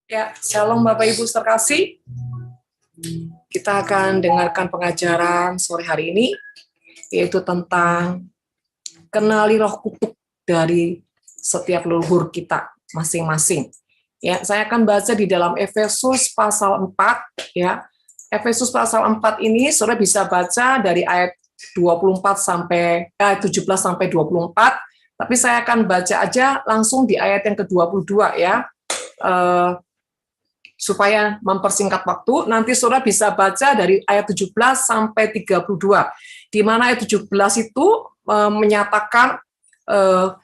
Ya, shalom Bapak Ibu terkasih. Kita akan dengarkan pengajaran sore hari ini, yaitu tentang kenali roh kudus dari setiap leluhur kita masing-masing. Ya, saya akan baca di dalam Efesus pasal 4, ya. Efesus pasal 4 ini Saudara bisa baca dari ayat 24 sampai 17 sampai 24, tapi saya akan baca aja langsung di ayat yang ke-22 ya. Supaya mempersingkat waktu, nanti Saudara bisa baca dari ayat 17 sampai 32, di mana ayat 17 itu menyatakan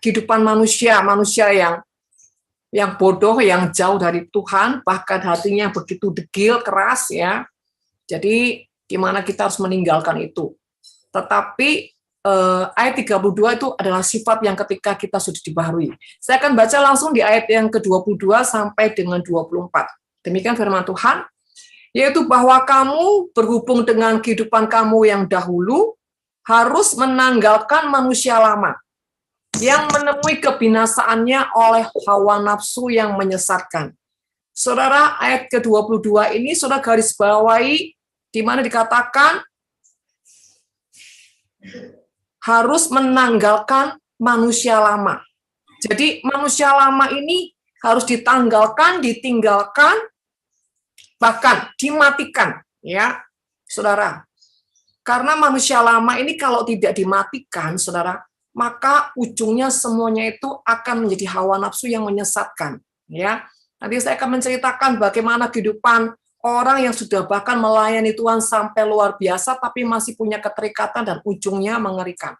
kehidupan manusia yang bodoh, yang jauh dari Tuhan, bahkan hatinya begitu degil, keras ya. Jadi di mana kita harus meninggalkan itu. Tetapi ayat 32 itu adalah sifat yang ketika kita sudah dibaharui. Saya akan baca langsung di ayat yang ke-22 sampai dengan 24. Demikian firman Tuhan, yaitu bahwa kamu berhubung dengan kehidupan kamu yang dahulu, harus menanggalkan manusia lama, yang menemui kebinasaannya oleh hawa nafsu yang menyesatkan. Saudara, ayat ke-22 ini Saudara garis bawahi, di mana dikatakan, harus menanggalkan manusia lama. Jadi manusia lama ini harus ditanggalkan, ditinggalkan, bahkan dimatikan, ya, Saudara. Karena manusia lama ini kalau tidak dimatikan, Saudara, maka ujungnya semuanya itu akan menjadi hawa nafsu yang menyesatkan, ya. Nanti saya akan menceritakan bagaimana kehidupan orang yang sudah bahkan melayani Tuhan sampai luar biasa, tapi masih punya keterikatan dan ujungnya mengerikan.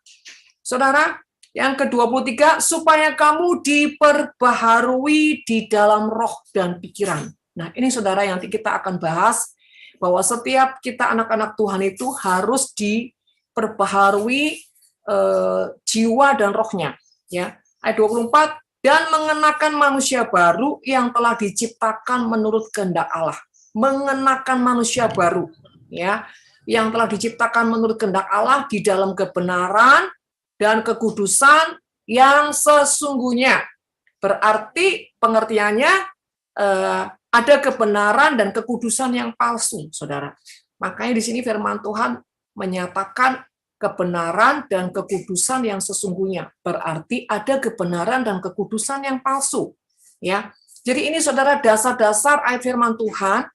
Saudara, yang ke-23, supaya kamu diperbaharui di dalam roh dan pikiran. Nah, ini Saudara yang nanti kita akan bahas, bahwa setiap kita anak-anak Tuhan itu harus diperbaharui jiwa dan rohnya. Ya. Ayat 24, dan mengenakan manusia baru yang telah diciptakan menurut kehendak Allah. Mengenakan manusia baru, ya, yang telah diciptakan menurut kehendak Allah di dalam kebenaran dan kekudusan yang sesungguhnya. Berarti pengertiannya ada kebenaran dan kekudusan yang palsu, Saudara. Makanya di sini firman Tuhan menyatakan kebenaran dan kekudusan yang sesungguhnya. Berarti ada kebenaran dan kekudusan yang palsu, ya. Jadi ini Saudara dasar-dasar ayat firman Tuhan.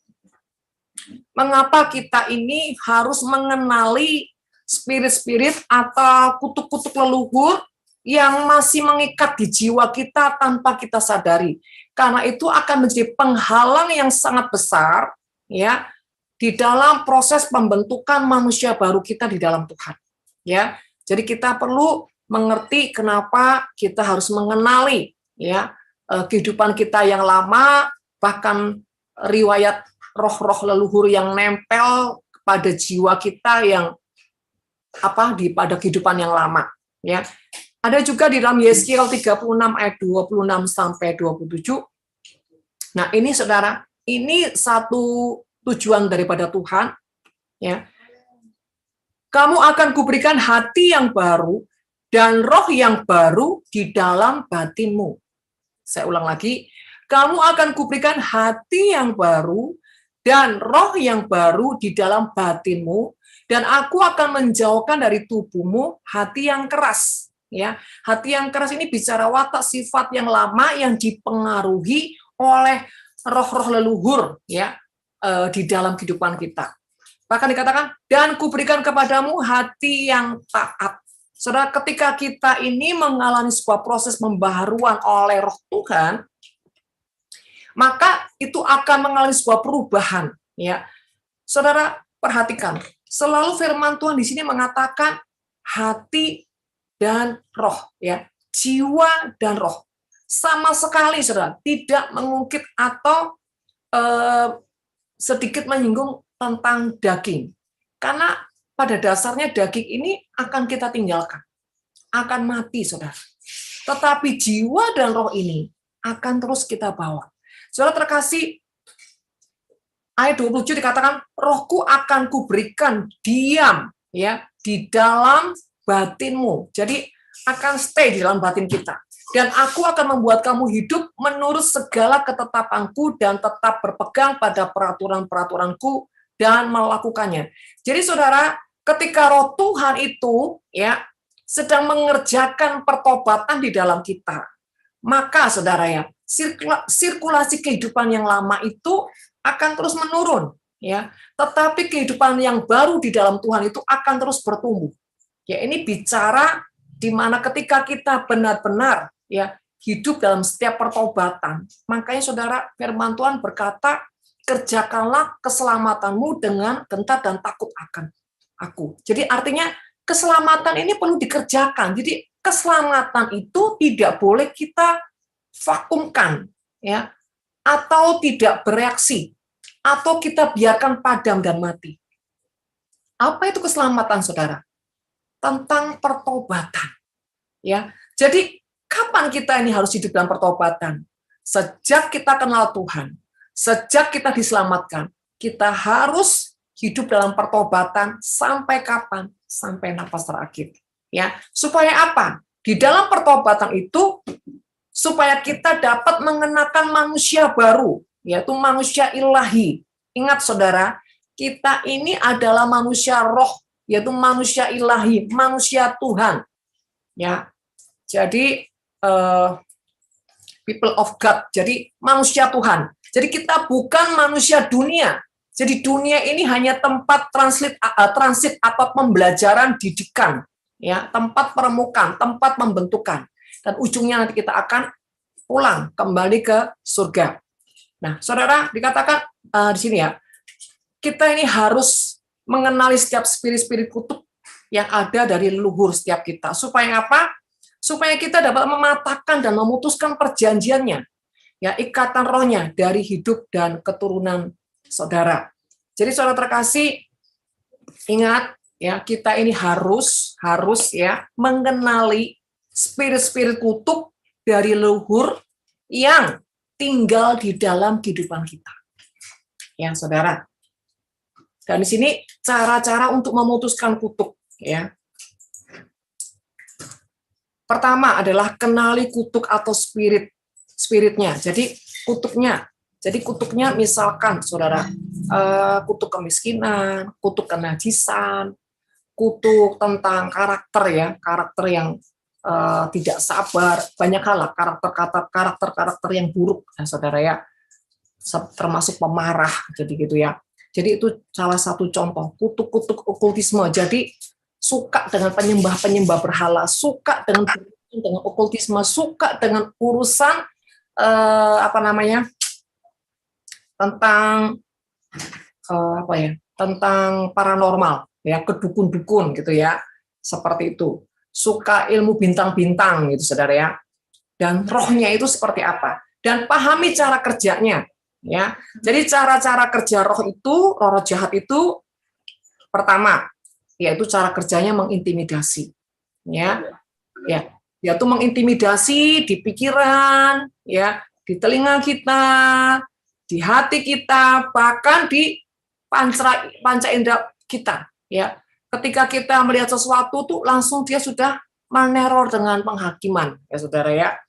Mengapa kita ini harus mengenali spirit-spirit atau kutuk-kutuk leluhur yang masih mengikat di jiwa kita tanpa kita sadari. Karena itu akan menjadi penghalang yang sangat besar, ya, di dalam proses pembentukan manusia baru kita di dalam Tuhan, ya. Jadi kita perlu mengerti kenapa kita harus mengenali, ya, kehidupan kita yang lama, bahkan riwayat roh-roh leluhur yang nempel pada jiwa kita yang pada kehidupan yang lama, ya. Ada juga di dalam Yeskiel 36 ayat 26 sampai 27. Nah, ini Saudara, ini satu tujuan daripada Tuhan, ya. Kamu akan kuberikan hati yang baru dan roh yang baru di dalam batinmu. Saya ulang lagi, kamu akan kuberikan hati yang baru dan roh yang baru di dalam batinmu, dan aku akan menjauhkan dari tubuhmu hati yang keras. Ya, hati yang keras ini bicara watak sifat yang lama yang dipengaruhi oleh roh-roh leluhur, ya, di dalam kehidupan kita. Bahkan dikatakan, dan kuberikan kepadamu hati yang taat. Saudara, ketika kita ini mengalami sebuah proses pembaharuan oleh roh Tuhan, maka itu akan mengalami sebuah perubahan, ya. Saudara, perhatikan, selalu firman Tuhan di sini mengatakan hati dan roh, ya, jiwa dan roh. Sama sekali, Saudara, tidak mengungkit atau sedikit menyinggung tentang daging. Karena pada dasarnya daging ini akan kita tinggalkan, akan mati, Saudara. Tetapi jiwa dan roh ini akan terus kita bawa. Saudara terkasih, ayat 27 dikatakan, rohku akan kuberikan diam, ya, di dalam batinmu. Jadi akan stay di dalam batin kita. Dan aku akan membuat kamu hidup menurut segala ketetapanku dan tetap berpegang pada peraturan-peraturanku dan melakukannya. Jadi saudara, ketika roh Tuhan itu ya sedang mengerjakan pertobatan di dalam kita, maka saudara ya, sirkulasi kehidupan yang lama itu akan terus menurun ya. Tetapi kehidupan yang baru di dalam Tuhan itu akan terus bertumbuh. Ya, ini bicara di mana ketika kita benar-benar ya hidup dalam setiap pertobatan. Makanya saudara, firman Tuhan berkata, kerjakanlah keselamatanmu dengan gentar dan takut akan aku. Jadi artinya keselamatan ini perlu dikerjakan. Jadi keselamatan itu tidak boleh kita vakumkan ya, atau tidak bereaksi, atau kita biarkan padam dan mati. Apa itu keselamatan, saudara? Tentang pertobatan. Ya, jadi kapan kita ini harus hidup dalam pertobatan? Sejak kita kenal Tuhan, sejak kita diselamatkan, kita harus hidup dalam pertobatan sampai kapan? Sampai nafas terakhir. Ya, supaya apa? Di dalam pertobatan itu supaya kita dapat mengenakan manusia baru, yaitu manusia ilahi. Ingat saudara, kita ini adalah manusia roh, yaitu manusia ilahi, manusia Tuhan. Ya, jadi people of God, jadi manusia Tuhan. Jadi kita bukan manusia dunia. Jadi dunia ini hanya tempat transit atau pembelajaran didikan, ya, tempat permukaan, tempat pembentukan. Dan ujungnya nanti kita akan pulang kembali ke surga. Nah, saudara, dikatakan di sini ya, kita ini harus mengenali setiap spirit-spirit kutuk yang ada dari leluhur setiap kita. Supaya apa? Supaya kita dapat mematahkan dan memutuskan perjanjiannya, ya, ikatan rohnya dari hidup dan keturunan saudara. Jadi saudara terkasih, ingat ya, kita ini harus ya mengenali spirit-spirit kutuk dari leluhur yang tinggal di dalam kehidupan kita. Ya, saudara. Dan di sini cara-cara untuk memutuskan kutuk, ya. Pertama adalah kenali kutuk atau spiritnya. Jadi kutuknya misalkan saudara, kutuk kemiskinan, kutuk kenajisan, kutuk tentang karakter yang tidak sabar, banyak hal lah, karakter yang buruk, ya, saudara ya, termasuk pemarah, jadi gitu ya. Jadi itu salah satu contoh kutuk-kutuk okultisme. Jadi suka dengan penyembah berhala, suka dengan okultisme, suka dengan urusan tentang paranormal, ya, kedukun-dukun gitu ya, seperti itu. Suka ilmu bintang-bintang gitu, saudara ya. Dan rohnya itu seperti apa? Dan pahami cara kerjanya, ya. Jadi cara-cara kerja roh jahat itu pertama, yaitu cara kerjanya mengintimidasi, ya. Ya, yaitu mengintimidasi di pikiran, ya, di telinga kita, di hati kita, bahkan di panca indera kita, ya. Ketika kita melihat sesuatu tuh langsung dia sudah meneror dengan penghakiman, ya saudara ya.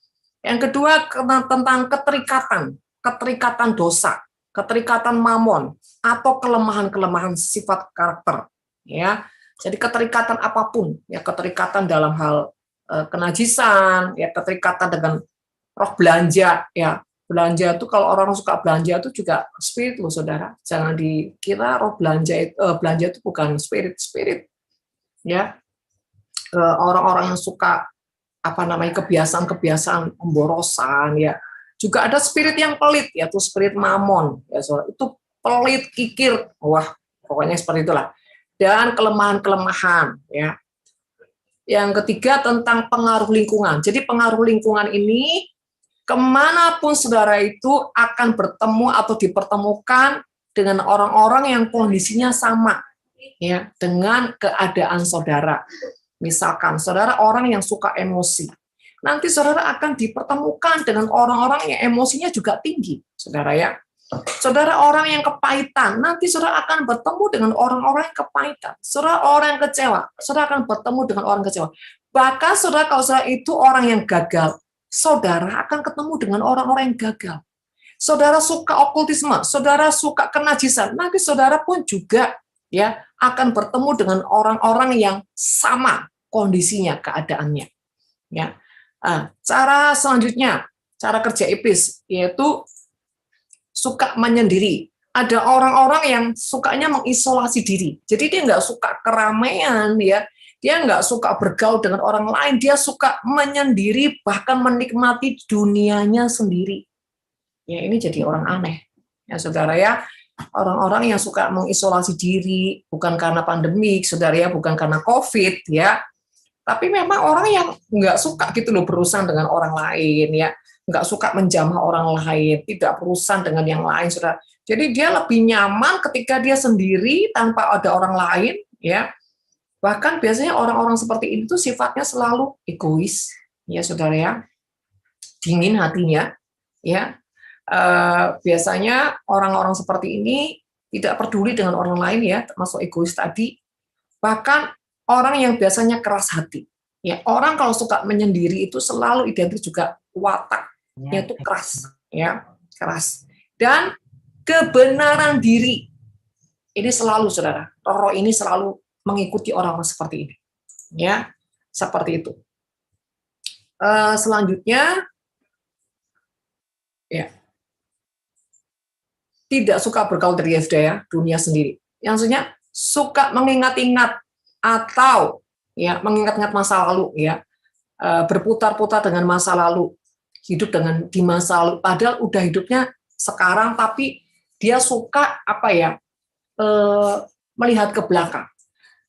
Yang kedua tentang keterikatan dosa, keterikatan mamon atau kelemahan sifat karakter, ya. Jadi keterikatan apapun, ya, keterikatan dalam hal kenajisan, ya, keterikatan dengan roh belanja, ya. Belanja itu kalau orang suka belanja itu juga spirit loh, saudara. Jangan dikira roh belanja itu bukan spirit, ya. Orang-orang yang suka kebiasaan pemborosan, ya. Juga ada spirit yang pelit, yaitu spirit mamon, ya, saudara. Itu pelit, kikir, wah, pokoknya seperti itulah. Dan kelemahan, ya. Yang ketiga tentang pengaruh lingkungan. Jadi pengaruh lingkungan ini kemanapun saudara itu akan bertemu atau dipertemukan dengan orang-orang yang kondisinya sama, ya, dengan keadaan saudara. Misalkan saudara orang yang suka emosi, nanti saudara akan dipertemukan dengan orang-orang yang emosinya juga tinggi, saudara ya. Saudara orang yang kepahitan, nanti saudara akan bertemu dengan orang-orang yang kepahitan. Saudara orang yang kecewa, saudara akan bertemu dengan orang kecewa. Bahkan saudara kalau saudara itu orang yang gagal, saudara akan ketemu dengan orang-orang yang gagal. Saudara suka okultisme, saudara suka kenajisan, nanti saudara pun juga ya akan bertemu dengan orang-orang yang sama kondisinya, keadaannya. Ya. Cara selanjutnya, cara kerja iblis yaitu suka menyendiri. Ada orang-orang yang sukanya mengisolasi diri. Jadi dia nggak suka keramaian, ya. Dia nggak suka bergaul dengan orang lain. Dia suka menyendiri, bahkan menikmati dunianya sendiri. Ya, ini jadi orang aneh, ya saudara ya. Orang-orang yang suka mengisolasi diri, bukan karena pandemik, saudara ya, bukan karena COVID, ya. Tapi memang orang yang nggak suka gitu loh berurusan dengan orang lain, ya. Nggak suka menjamah orang lain, tidak berurusan dengan yang lain, saudara. Jadi dia lebih nyaman ketika dia sendiri tanpa ada orang lain, ya. Bahkan biasanya orang-orang seperti ini tuh sifatnya selalu egois, ya saudara ya. Dingin hatinya, ya. Biasanya orang-orang seperti ini tidak peduli dengan orang lain, ya, termasuk egois tadi. Bahkan orang yang biasanya keras hati, ya, orang kalau suka menyendiri itu selalu identik juga wataknya itu keras, ya, keras. Dan kebenaran diri ini selalu, saudara, roh ini selalu mengikuti orang-orang seperti ini, ya, seperti itu. Selanjutnya, ya, tidak suka bergaul dari ya, dunia sendiri. Yang maksudnya suka mengingat-ingat atau ya mengingat-ingat masa lalu, ya, berputar-putar dengan masa lalu, hidup dengan di masa lalu. Padahal udah hidupnya sekarang, tapi dia suka apa ya, melihat ke belakang.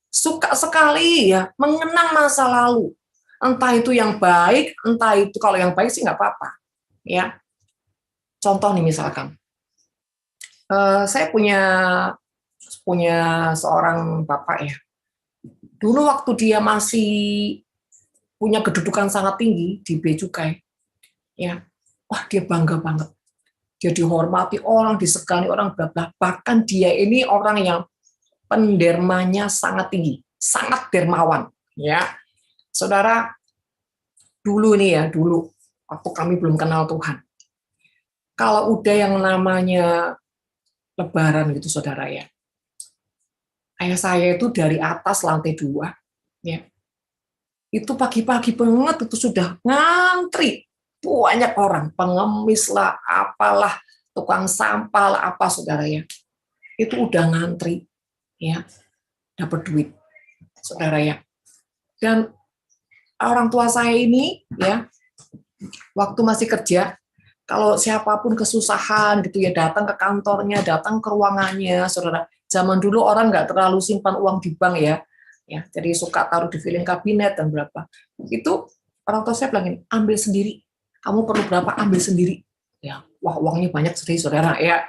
Suka sekali ya mengenang masa lalu. Entah itu yang baik, entah itu kalau yang baik sih nggak apa-apa, ya. Contoh nih misalkan. Saya punya seorang bapak ya. Dulu waktu dia masih punya kedudukan sangat tinggi di Bea Cukai, ya, wah dia bangga banget. Dia dihormati orang, disegani orang, bla bla. Bahkan dia ini orang yang pendermanya sangat tinggi, sangat dermawan, ya. Saudara, dulu nih ya, dulu waktu kami belum kenal Tuhan. Kalau udah yang namanya Lebaran gitu, saudara ya. Ayah saya itu dari atas lantai 2, ya. Itu pagi-pagi banget itu sudah ngantri. Banyak orang, pengemis lah, apalah, tukang sampah lah, apa, saudara ya. Itu udah ngantri, ya, dapat duit, saudara ya. Dan orang tua saya ini, ya, waktu masih kerja, kalau siapapun kesusahan gitu ya, datang ke kantornya, datang ke ruangannya, saudara. Zaman dulu orang nggak terlalu simpan uang di bank, ya, jadi suka taruh di filing kabinet dan berapa. Itu orang tua saya bilang, ambil sendiri. Kamu perlu berapa, ambil sendiri. Ya, wah uangnya banyak sekali, saudara ya.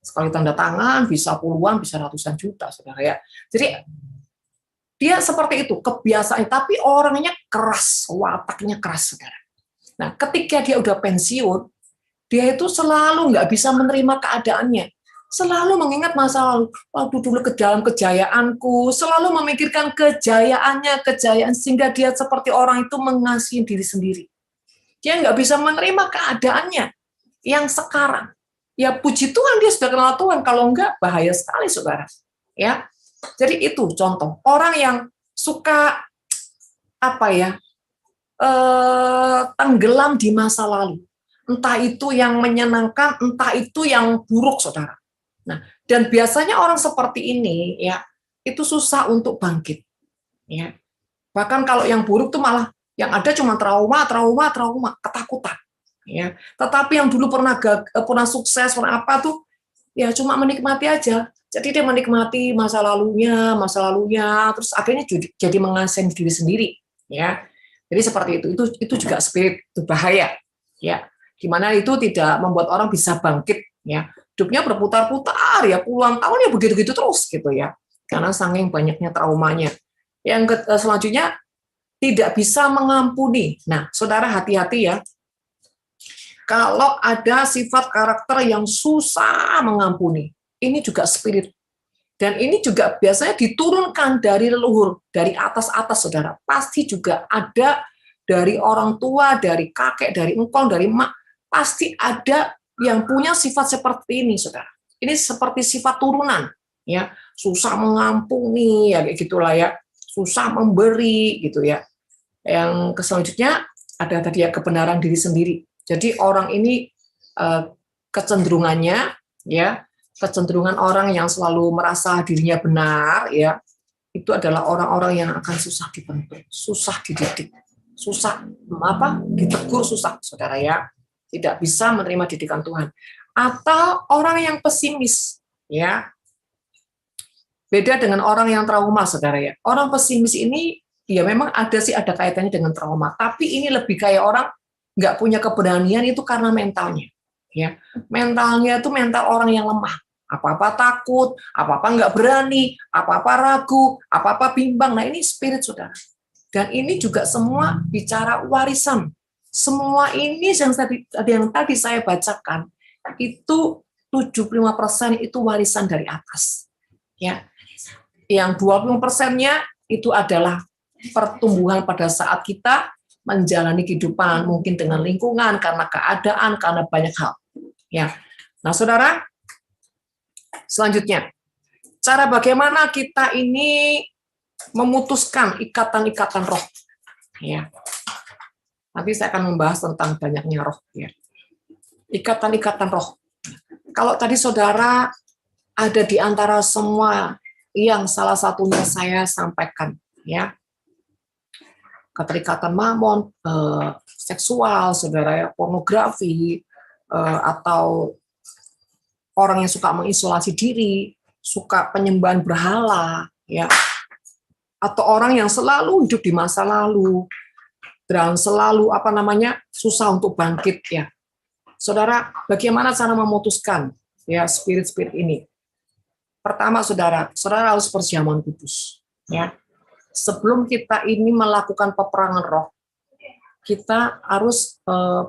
Sekali tanda tangan bisa puluhan, bisa ratusan juta, saudara ya. Jadi dia seperti itu kebiasaan, tapi orangnya keras, wataknya keras, saudara. Nah, ketika dia udah pensiun, dia itu selalu nggak bisa menerima keadaannya. Selalu mengingat masa lalu. Waktu dulu ke dalam kejayaanku, selalu memikirkan kejayaannya, sehingga dia seperti orang itu mengasihi diri sendiri. Dia nggak bisa menerima keadaannya yang sekarang. Ya puji Tuhan dia sudah kenal Tuhan, kalau enggak bahaya sekali, saudara. Ya, jadi itu contoh orang yang suka apa ya, tenggelam di masa lalu. Entah itu yang menyenangkan, entah itu yang buruk, saudara. Nah, dan biasanya orang seperti ini, ya, itu susah untuk bangkit. Ya. Bahkan kalau yang buruk tuh malah yang ada cuma trauma, ketakutan. Ya. Tetapi yang dulu pernah sukses, pernah apa tuh, ya cuma menikmati aja. Jadi dia menikmati masa lalunya, terus akhirnya jadi mengasihi diri sendiri. Ya. Jadi seperti itu juga spirit, itu bahaya, ya. Gimana itu tidak membuat orang bisa bangkit, ya. Hidupnya berputar-putar, ya puluhan tahun ya begitu-gitu terus, gitu ya. Karena saking banyaknya traumanya. Yang selanjutnya tidak bisa mengampuni. Nah, saudara hati-hati ya. Kalau ada sifat karakter yang susah mengampuni, ini juga spirit. Dan ini juga biasanya diturunkan dari leluhur, dari atas-atas, saudara. Pasti juga ada dari orang tua, dari kakek, dari engkong, dari emak, pasti ada yang punya sifat seperti ini, saudara. Ini seperti sifat turunan, ya, susah mengampuni, ya kayak gitulah ya, susah memberi, gitu ya. Yang selanjutnya ada tadi ya, kebenaran diri sendiri. Jadi orang ini kecenderungannya, ya, kecenderungan orang yang selalu merasa dirinya benar, ya, itu adalah orang-orang yang akan susah dibentuk, susah dididik, susah ditegur, susah, saudara ya, tidak bisa menerima didikan Tuhan. Atau orang yang pesimis, ya, beda dengan orang yang trauma, saudara ya. Orang pesimis ini ya memang ada kaitannya dengan trauma, tapi ini lebih kayak orang nggak punya keberanian, itu karena mentalnya, ya, mentalnya itu mental orang yang lemah, apa-apa takut, apa-apa nggak berani, apa-apa ragu, apa-apa bimbang. Nah, ini spirit, saudara. Dan ini juga semua bicara warisan. Semua ini yang tadi saya bacakan, itu 75% itu warisan dari atas. Ya. Yang 20%-nya itu adalah pertumbuhan pada saat kita menjalani kehidupan, mungkin dengan lingkungan, karena keadaan, karena banyak hal. Ya. Nah, saudara, selanjutnya, cara bagaimana kita ini memutuskan ikatan-ikatan roh, ya. Nanti saya akan membahas tentang banyaknya roh, ya. Ikatan-ikatan roh. Kalau tadi saudara ada di antara semua yang salah satunya saya sampaikan, ya, keterikatan mamon, seksual, saudara ya, pornografi, atau orang yang suka mengisolasi diri, suka penyembahan berhala, ya, atau orang yang selalu hidup di masa lalu dan selalu susah untuk bangkit, ya. Saudara, bagaimana cara memutuskan ya spirit-spirit ini? Pertama, saudara harus perjamuan kudus, ya. Sebelum kita ini melakukan peperangan roh, kita harus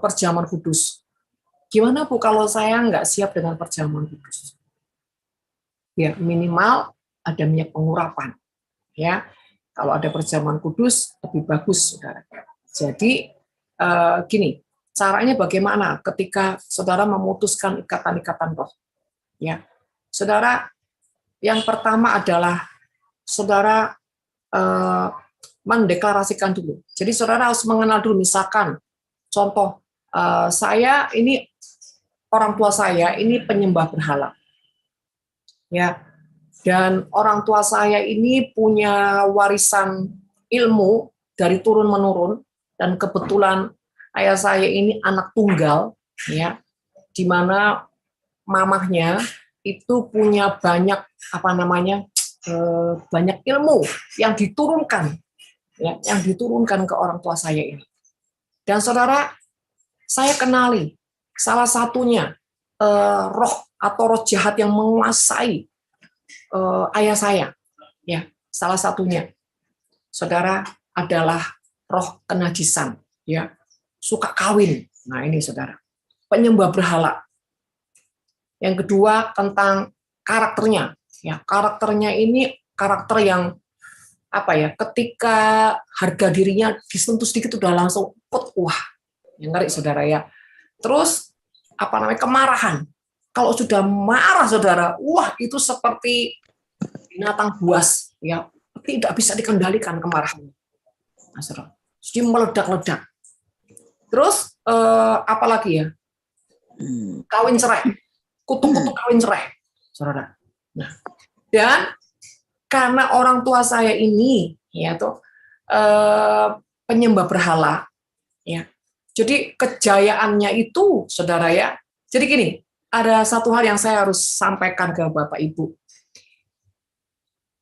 perjamuan kudus. Gimana Bu kalau saya nggak siap dengan perjamuan kudus? Ya, minimal ada minyak pengurapan, ya. Kalau ada perjamuan kudus, lebih bagus, saudara. Jadi, gini, caranya bagaimana ketika saudara memutuskan ikatan-ikatan roh? Ya, saudara, yang pertama adalah saudara mendeklarasikan dulu. Jadi, saudara harus mengenal dulu, misalkan, contoh, saya ini, orang tua saya ini penyembah berhala. Ya, dan orang tua saya ini punya warisan ilmu dari turun-menurun, dan kebetulan ayah saya ini anak tunggal, ya, di mana mamahnya itu punya banyak banyak ilmu yang diturunkan, ya, yang diturunkan ke orang tua saya ini. Dan saudara, saya kenali salah satunya roh atau roh jahat yang menguasai ayah saya, ya, salah satunya, saudara, adalah roh kenajisan, ya, suka kawin. Nah, ini saudara, penyembah berhala. Yang kedua tentang karakternya, ya, karakternya ini karakter yang ketika harga dirinya disentuh sedikit udah langsung wah, yang ngeri, saudara ya. Terus kemarahan. Kalau sudah marah, saudara, wah, itu seperti binatang buas, ya, tidak bisa dikendalikan kemarahannya. Nah, saudara, jadi meledak-ledak. Terus apalagi ya? Kawin cerai, kutuk-kutuk kawin cerai, saudara. Nah, dan karena orang tua saya ini, ya, penyembah berhala, ya. Jadi kejayaannya itu, saudara ya. Jadi gini, ada satu hal yang saya harus sampaikan ke Bapak Ibu.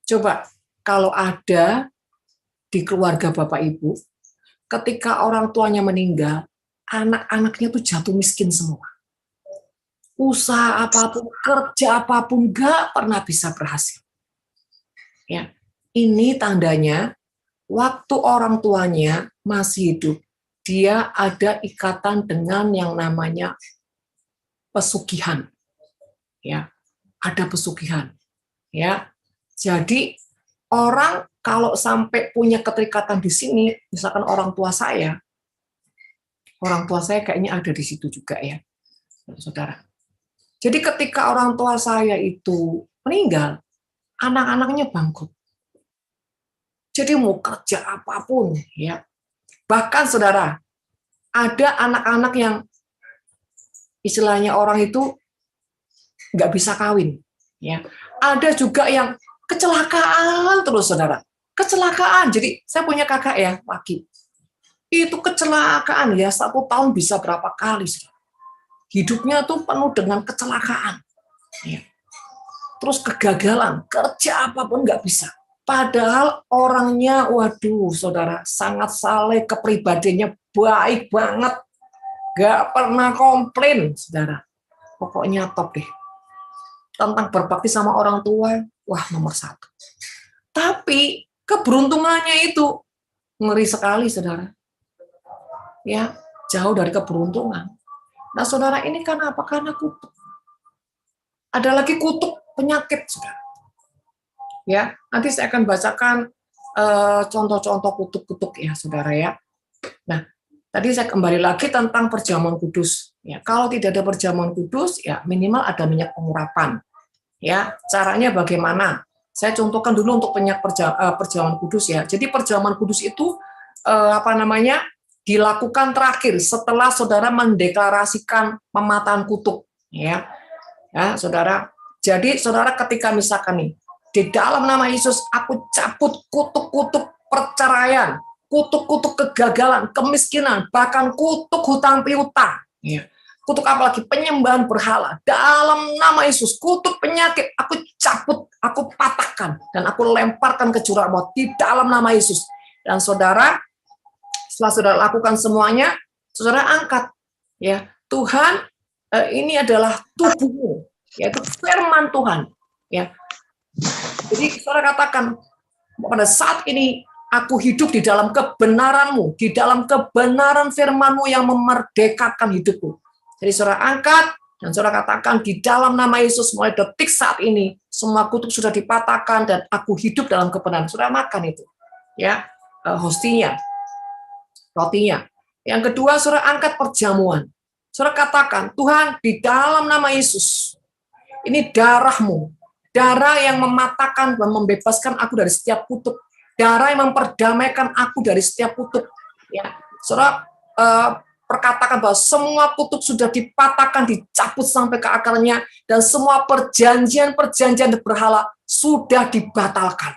Coba kalau ada di keluarga Bapak Ibu, ketika orang tuanya meninggal, anak-anaknya tuh jatuh miskin semua. Usaha apapun, kerja apapun, nggak pernah bisa berhasil. Ya, ini tandanya waktu orang tuanya masih hidup, dia ada ikatan dengan yang namanya pesugihan, ya, ada pesugihan, ya. Jadi orang kalau sampai punya keterikatan di sini, misalkan orang tua saya, Orang tua saya kayaknya ada di situ juga ya, saudara. Jadi ketika orang tua saya itu meninggal, anak-anaknya bangkrut. Jadi mau kerja apapun, ya. Bahkan saudara, ada anak-anak yang istilahnya orang itu nggak bisa kawin, ya. Ada juga yang kecelakaan terus, saudara. Kecelakaan. Jadi saya punya kakak ya, laki. Itu kecelakaan ya, 1 tahun bisa berapa kali, saudara. Hidupnya tuh penuh dengan kecelakaan. Ya. Terus kegagalan, kerja apapun nggak bisa. Padahal orangnya, waduh, saudara, sangat saleh, kepribadiannya baik banget. Nggak pernah komplain, saudara. Pokoknya top deh. Tentang berbakti sama orang tua, wah nomor 1. Tapi keberuntungannya itu ngeri sekali, saudara. Ya, jauh dari keberuntungan. Nah, saudara, ini kan apa? Karena kutuk. Ada lagi kutuk penyakit, saudara. Ya, nanti saya akan bacakan contoh-contoh kutuk-kutuk ya, saudara ya. Nah, tadi saya kembali lagi tentang perjamuan kudus. Ya, kalau tidak ada perjamuan kudus, ya minimal ada minyak pengurapan. Ya, caranya bagaimana? Saya contohkan dulu untuk perjamuan kudus ya. Jadi perjamuan kudus itu dilakukan terakhir setelah saudara mendeklarasikan pematahan kutuk, ya, saudara. Jadi saudara ketika misalkan nih, di dalam nama Yesus aku cabut kutuk-kutuk perceraian, kutuk-kutuk kegagalan, kemiskinan, bahkan kutuk hutang piutang, ya. Kutuk apalagi penyembahan berhala. Dalam nama Yesus, kutuk penyakit aku cabut, aku patahkan dan aku lemparkan ke jurang maut di dalam nama Yesus. Dan saudara, setelah saudara lakukan semuanya, saudara angkat, ya, Tuhan, ini adalah tubuhmu, yaitu firman Tuhan, ya. Jadi saudara katakan, pada saat ini aku hidup di dalam kebenaran-Mu, di dalam kebenaran firman-Mu yang memerdekakan hidupku. Jadi saudara angkat dan saudara katakan di dalam nama Yesus mulai detik saat ini semua kutuk sudah dipatahkan dan aku hidup dalam kebenaran. Saudara makan itu, ya, hostinya, rotinya. Yang kedua, saudara angkat perjamuan. Saudara katakan, Tuhan, di dalam nama Yesus, ini darah-Mu, darah yang mematahkan dan membebaskan aku dari setiap kutuk, darah yang memperdamaikan aku dari setiap kutuk. Ya, saudara perkatakan bahwa semua kutuk sudah dipatahkan, dicabut sampai ke akarnya, dan semua perjanjian-perjanjian berhala sudah dibatalkan.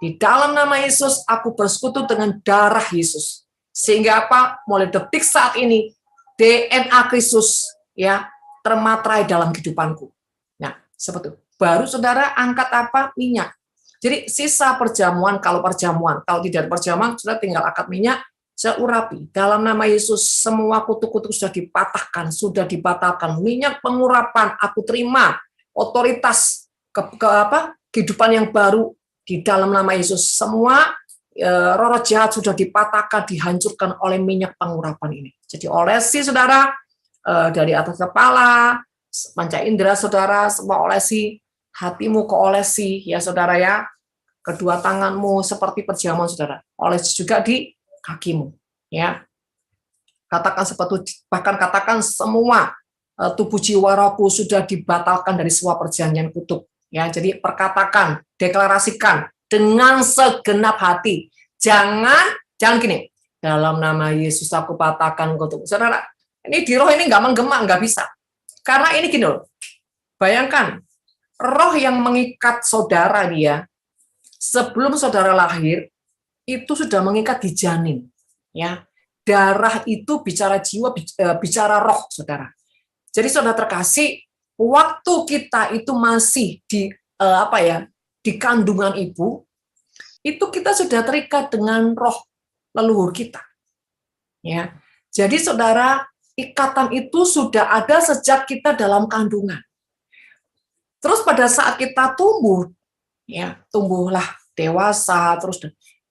Di dalam nama Yesus, aku bersekutu dengan darah Yesus. Sehingga apa? Mulai detik saat ini, DNA Kristus ya termaterai dalam kehidupanku. Nah, seperti itu. Baru saudara angkat apa? Minyak. Jadi sisa perjamuan, kalau tidak ada perjamuan, saudara tinggal angkat minyak, saya urapi. Dalam nama Yesus, semua kutuk-kutuk sudah dipatahkan, sudah dibatalkan. Minyak pengurapan, aku terima otoritas kehidupan yang baru di dalam nama Yesus. Semua roh jahat sudah dipatahkan, dihancurkan oleh minyak pengurapan ini. Jadi olesi saudara, dari atas kepala, panca indera saudara, semua olesi, hatimu keolesi, ya saudara ya, kedua tanganmu seperti perjamuan saudara, olesi juga di kakimu, ya. Katakan seperti, bahkan katakan semua tubuh jiwa rohku sudah dibatalkan dari semua perjanjian kutuk, ya. Jadi perkatakan, deklarasikan dengan segenap hati. Jangan gini. Dalam nama Yesus aku patahkan kutuk. Saudara, ini di roh ini nggak menggema, nggak bisa. Karena ini gini loh. Bayangkan, roh yang mengikat saudara dia sebelum saudara lahir itu sudah mengikat di janin, ya. Darah itu bicara jiwa, bicara roh, saudara. Jadi saudara terkasih, waktu kita itu masih di di kandungan ibu, itu kita sudah terikat dengan roh leluhur kita, ya. Jadi saudara, ikatan itu sudah ada sejak kita dalam kandungan. Terus pada saat kita tumbuh, ya, tumbuhlah dewasa, terus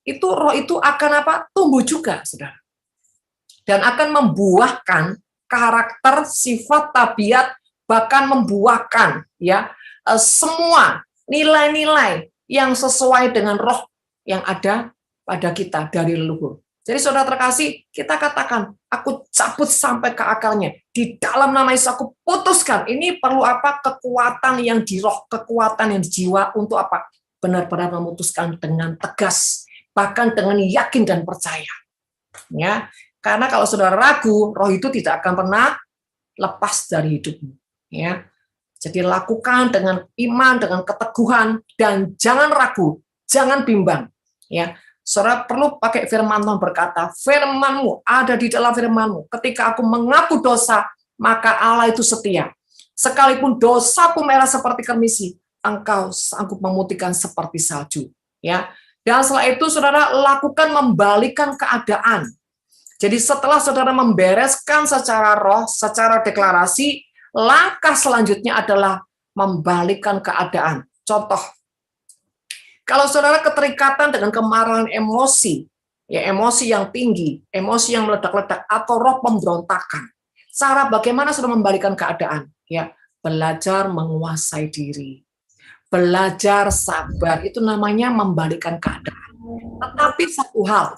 itu roh itu akan tumbuh juga, saudara, dan akan membuahkan karakter, sifat, tabiat, bahkan membuahkan ya semua nilai-nilai yang sesuai dengan roh yang ada pada kita dari leluhur. Jadi saudara terkasih, kita katakan, aku cabut sampai ke akarnya. Di dalam nama Yesus aku putuskan. Ini perlu apa? Kekuatan yang di roh, kekuatan yang di jiwa untuk apa? Benar-benar memutuskan dengan tegas, bahkan dengan yakin dan percaya. Ya, karena kalau saudara ragu, roh itu tidak akan pernah lepas dari hidupmu. Ya, jadi lakukan dengan iman, dengan keteguhan, dan jangan ragu, jangan bimbang. Ya, saudara perlu pakai firman Tuhan berkata, firman-Mu ada di dalam firman-Mu. Ketika aku mengaku dosa, maka Allah itu setia. Sekalipun dosaku merah seperti kemisi, Engkau sanggup memutihkan seperti salju. Ya, dan setelah itu saudara lakukan membalikan keadaan. Jadi setelah saudara membereskan secara roh, secara deklarasi, langkah selanjutnya adalah membalikkan keadaan. Contoh, kalau saudara keterikatan dengan kemarahan emosi, ya emosi yang tinggi, emosi yang meledak-ledak, atau roh pemberontakan, cara bagaimana saudara membalikkan keadaan? Ya, belajar menguasai diri, belajar sabar, itu namanya membalikkan keadaan. Tetapi satu hal,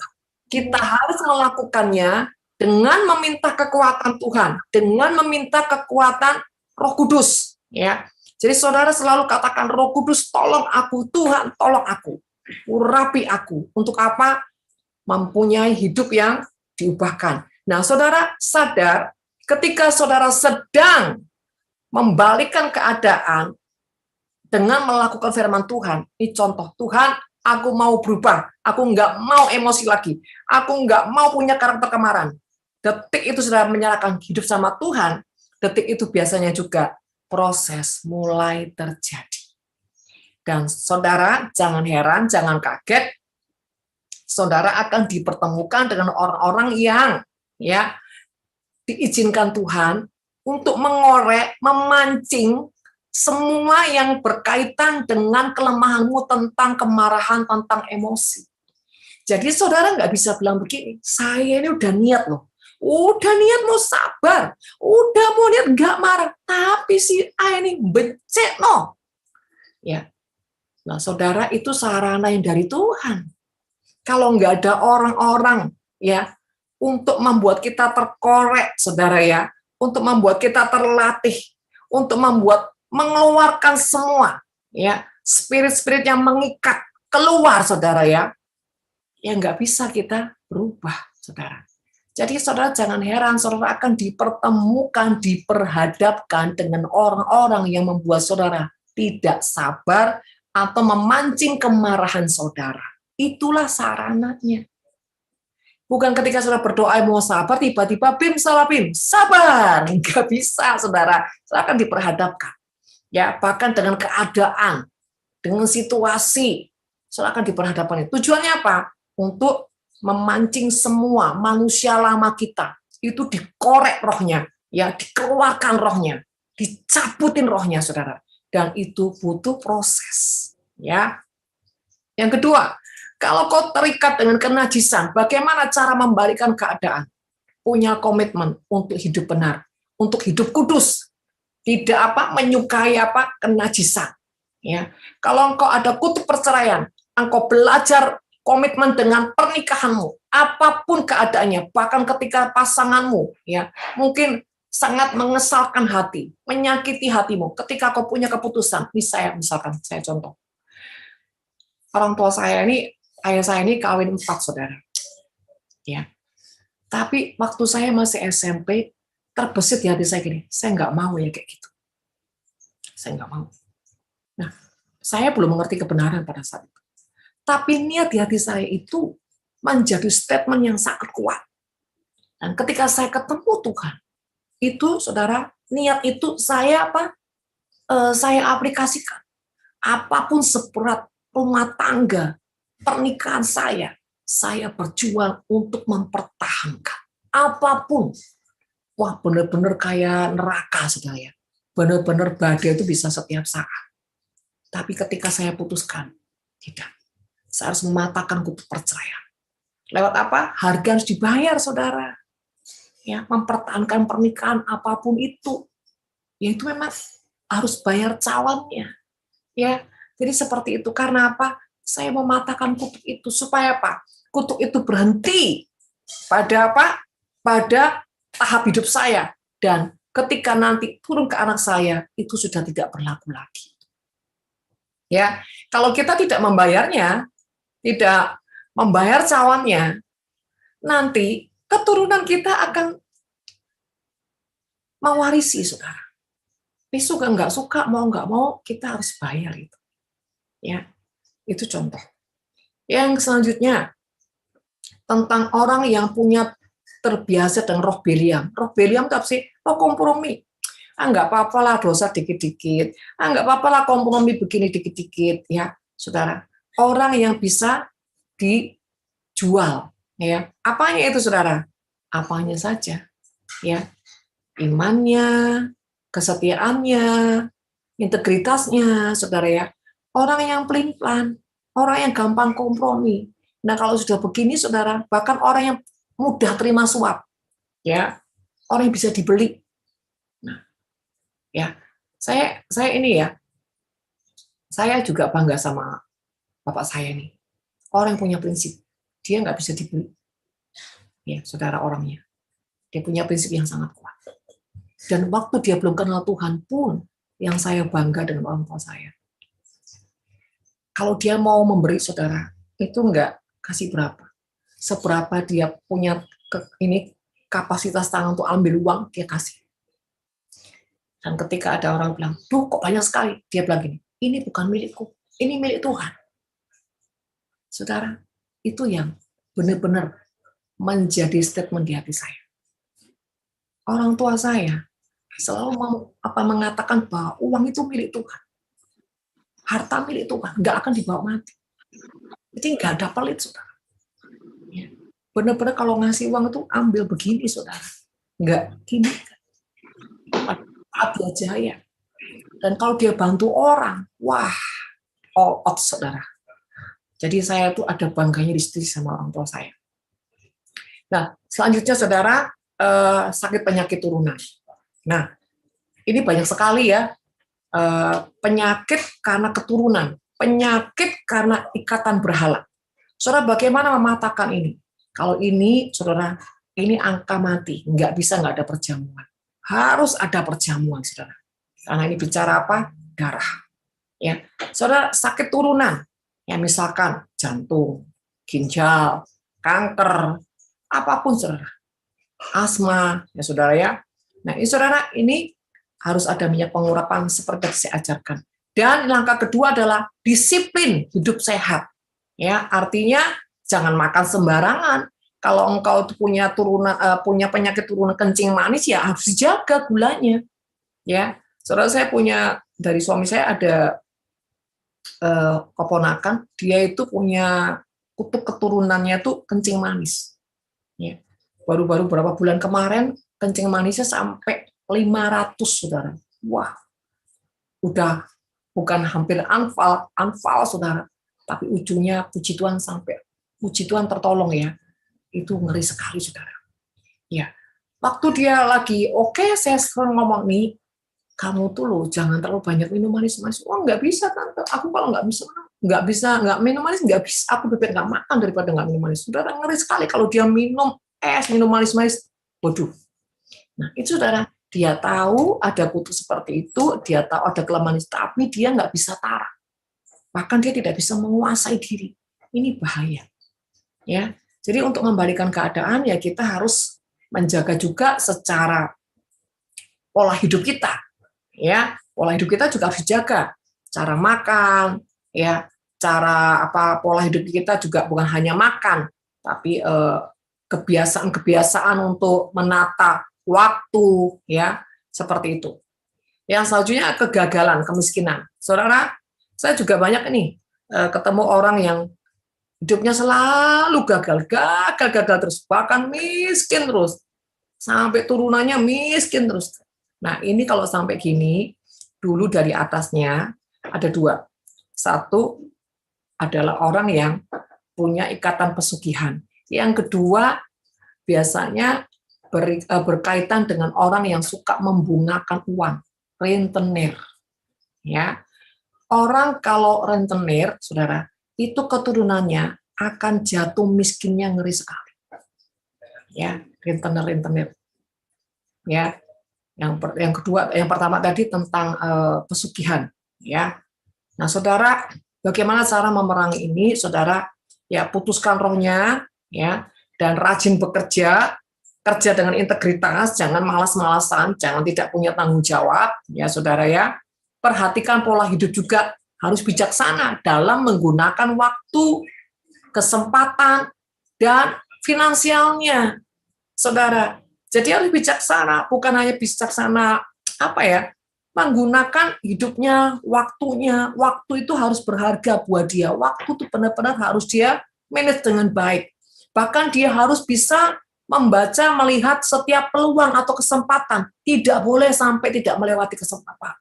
kita harus melakukannya dengan meminta kekuatan Tuhan, dengan meminta kekuatan Roh Kudus. Ya, jadi saudara selalu katakan, Roh Kudus, tolong aku, Tuhan, tolong aku, urapi aku. Untuk apa? Mempunyai hidup yang diubahkan. Nah, saudara sadar, ketika saudara sedang membalikkan keadaan dengan melakukan firman Tuhan, ini contoh, Tuhan, aku mau berubah, aku nggak mau emosi lagi, aku nggak mau punya karakter kemarahan. Detik itu sudah menyerahkan hidup sama Tuhan, detik itu biasanya juga proses mulai terjadi. Dan saudara, jangan heran, jangan kaget, saudara akan dipertemukan dengan orang-orang yang ya diizinkan Tuhan untuk mengorek, memancing semua yang berkaitan dengan kelemahanmu tentang kemarahan, tentang emosi. Jadi saudara nggak bisa bilang begini, saya ini udah niat loh, udah niat mau sabar, udah mau niat nggak marah, tapi si A ini becek no. Ya, nah saudara itu sarana yang dari Tuhan. Kalau nggak ada orang-orang ya untuk membuat kita terkorek, saudara ya, untuk membuat kita terlatih, untuk membuat mengeluarkan semua ya spirit-spirit yang mengikat keluar, saudara ya nggak bisa kita berubah, saudara. Jadi saudara jangan heran, saudara akan dipertemukan, diperhadapkan dengan orang-orang yang membuat saudara tidak sabar atau memancing kemarahan saudara. Itulah sarananya. Bukan ketika saudara berdoa mau sabar, tiba-tiba bim salah bim, sabar. Nggak bisa, saudara. Saudara akan diperhadapkan. Ya, bahkan dengan keadaan, dengan situasi, saudara akan diperhadapkan. Tujuannya apa? Untuk memancing semua manusia lama kita itu dikorek rohnya, ya dikeluarkan rohnya, dicabutin rohnya, saudara. Dan itu butuh proses, ya. Yang kedua, kalau kau terikat dengan kenajisan, bagaimana cara membalikkan keadaan? Punya komitmen untuk hidup benar, untuk hidup kudus. Tidak menyukai kenajisan. Ya, kalau engkau ada kutuk perceraian, engkau belajar komitmen dengan pernikahanmu, apapun keadaannya, bahkan ketika pasanganmu, ya mungkin sangat mengesalkan hati, menyakiti hatimu. Ketika kau punya keputusan, misalkan saya contoh, orang tua saya ini, ayah saya ini kawin 4, saudara. Ya, tapi waktu saya masih SMP, terbesit di hati saya gini, saya nggak mau ya kayak gitu. Saya nggak mau. Nah, saya belum mengerti kebenaran pada saat itu. Tapi niat di hati saya itu menjadi statement yang sangat kuat. Dan ketika saya ketemu Tuhan, itu saudara, niat itu saya saya aplikasikan. Apapun seberat rumah tangga, pernikahan saya berjuang untuk mempertahankan. Apapun. Wah, benar-benar kayak neraka, saudara ya. Benar-benar badai itu bisa setiap saat. Tapi ketika saya putuskan, tidak. Saya harus mematahkan kutuk perceraian. Lewat apa? Harga harus dibayar, saudara. Ya, mempertahankan pernikahan apapun itu. Ya itu memang harus bayar cawannya. Ya, jadi seperti itu. Karena apa? Saya mematahkan kutuk itu supaya apa? Kutuk itu berhenti Pada apa? Pada tahap hidup saya. Dan ketika nanti turun ke anak saya, itu sudah tidak berlaku lagi. Ya, kalau kita tidak membayarnya, tidak membayar cawannya, nanti keturunan kita akan mewarisi, saudara. Ini suka nggak suka, mau nggak mau, kita harus bayar itu. Ya, itu contoh. Yang selanjutnya, tentang orang yang punya terbiasa dengan roh Beliam. Roh Beliam itu apa sih? Roh kompromi. Nggak apa-apa lah dosa dikit-dikit. Nggak apa-apa lah kompromi begini dikit-dikit. Ya, saudara. Orang yang bisa dijual. Ya, apanya itu, saudara? Apanya saja. Ya, imannya, kesetiaannya, integritasnya, saudara ya. Orang yang pelin-pelan, orang yang gampang kompromi. Nah, kalau sudah begini, saudara, bahkan orang yang mudah terima suap, ya, orang yang bisa dibeli. Nah, ya, saya ini ya, saya juga bangga sama bapak saya nih. Orang yang punya prinsip, dia nggak bisa dibeli. Ya, saudara orangnya, dia punya prinsip yang sangat kuat. Dan waktu dia belum kenal Tuhan pun, yang saya bangga dengan orang tua saya. Kalau dia mau memberi, saudara, itu enggak kasih berapa. Seberapa dia punya ini kapasitas tangan untuk ambil uang, dia kasih. Dan ketika ada orang bilang, duh kok banyak sekali, dia bilang gini, ini bukan milikku, ini milik Tuhan. Saudara, itu yang benar-benar menjadi statement di hati saya. Orang tua saya selalu mengatakan bahwa uang itu milik Tuhan. Harta milik Tuhan, nggak akan dibawa mati. Jadi nggak ada pelit, saudara. Ya. Benar-benar kalau ngasih uang itu ambil begini, saudara. Nggak gini. Dia jaya. Dan kalau dia bantu orang, wah, all out, saudara. Jadi saya tuh ada bangganya di situ sama orang tua saya. Nah, selanjutnya, saudara, sakit penyakit turunan. Nah, ini banyak sekali ya, penyakit karena keturunan, penyakit karena ikatan berhala. Saudara, bagaimana mematakan ini? Kalau ini, saudara, ini angka mati, nggak bisa nggak ada perjamuan. Harus ada perjamuan, saudara. Karena ini bicara apa? Darah. Ya, saudara, sakit turunan, ya misalkan jantung, ginjal, kanker, apapun, saudara. Asma, ya saudara ya. Nah, ini saudara, ini harus ada minyak pengurapan seperti yang saya ajarkan. Dan langkah kedua adalah disiplin hidup sehat. Ya, artinya jangan makan sembarangan. Kalau engkau punya punya penyakit turunan kencing manis, ya harus dijaga gulanya. Ya, saudara, saya punya dari suami saya ada keponakan, dia itu punya kutub keturunannya tuh kencing manis. Ya. Baru-baru berapa bulan kemarin kencing manisnya sampai 500, saudara. Wah, udah bukan hampir anfal, saudara. Tapi ujungnya puji Tuhan sampai, puji Tuhan tertolong ya. Itu ngeri sekali, saudara. Ya, waktu dia lagi oke, saya sering ngomong nih, kamu tuh loh jangan terlalu banyak minum manis-manis. Oh, nggak bisa, tante. Aku kalau nggak bisa nggak minum manis, nggak bisa. Aku lebih nggak makan daripada nggak minum manis. Saudara, ngeri sekali kalau dia minum es, minum manis-manis. Waduh. Nah, itu saudara, dia tahu ada kutu seperti itu, dia tahu ada kelemahan, tapi dia nggak bisa tarak. Bahkan dia tidak bisa menguasai diri. Ini bahaya. Ya. Jadi untuk membalikan keadaan, ya kita harus menjaga juga secara pola hidup kita. Ya, pola hidup kita juga harus dijaga. Cara makan, ya, cara pola hidup kita juga bukan hanya makan, tapi kebiasaan-kebiasaan untuk menata waktu, ya, seperti itu. Yang selanjutnya kegagalan, kemiskinan. Saudara, saya juga banyak ini ketemu orang yang hidupnya selalu gagal terus, bahkan miskin terus, sampai turunannya miskin terus. Nah, ini kalau sampai gini, dulu dari atasnya ada dua. Satu adalah orang yang punya ikatan pesugihan. Yang kedua, biasanya berkaitan dengan orang yang suka membungakan uang, rentenir. Ya, orang kalau rentenir, saudara, itu keturunannya akan jatuh miskinnya ngeri sekali. ya, rentenir. Ya, yang kedua, yang pertama tadi tentang pesugihan, ya. Nah, saudara, bagaimana cara memerangi ini? Saudara, ya putuskan rohnya, ya, dan rajin bekerja, kerja dengan integritas, jangan malas-malasan, jangan tidak punya tanggung jawab, ya, saudara ya. Perhatikan pola hidup juga, harus bijaksana dalam menggunakan waktu, kesempatan, dan finansialnya, saudara. Jadi harus bijaksana, bukan hanya bijaksana menggunakan hidupnya, waktunya. Waktu itu harus berharga buat dia. Waktu itu benar-benar harus dia manage dengan baik. Bahkan dia harus bisa membaca, melihat setiap peluang atau kesempatan. Tidak boleh sampai tidak melewati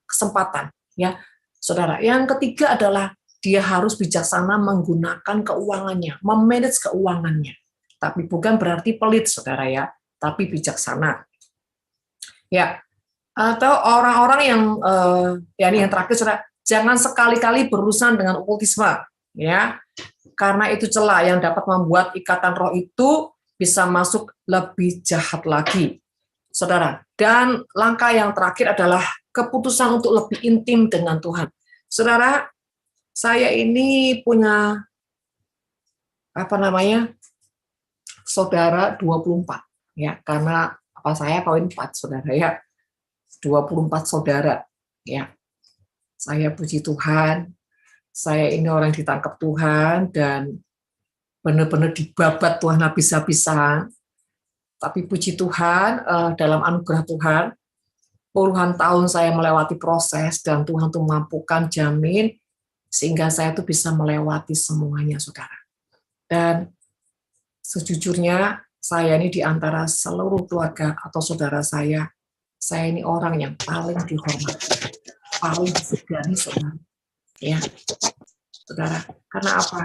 kesempatan. Ya, saudara. Yang ketiga adalah dia harus bijaksana menggunakan keuangannya, memanage keuangannya. Tapi bukan berarti pelit, saudara ya. Tapi bijaksana. Ya, atau orang-orang yang ini yang terakhir, saudara, jangan sekali-kali berurusan dengan okultisme, ya, karena itu celah yang dapat membuat ikatan roh itu bisa masuk lebih jahat lagi, saudara. Dan langkah yang terakhir adalah keputusan untuk lebih intim dengan Tuhan, saudara. Saya ini punya saudara 24. Ya, karena saya kawin 4, saudara ya. 24 saudara, ya. Saya puji Tuhan, saya ini orang yang ditangkap Tuhan dan benar-benar dibabat Tuhan habis-habisan. Tapi puji Tuhan, dalam anugerah Tuhan, puluhan tahun saya melewati proses dan Tuhan tuh mampukan, jamin, sehingga saya tuh bisa melewati semuanya, saudara. Dan sejujurnya, saya ini di antara seluruh keluarga atau saudara saya ini orang yang paling dihormati, paling disegani, saudara. Ya, saudara. Karena apa?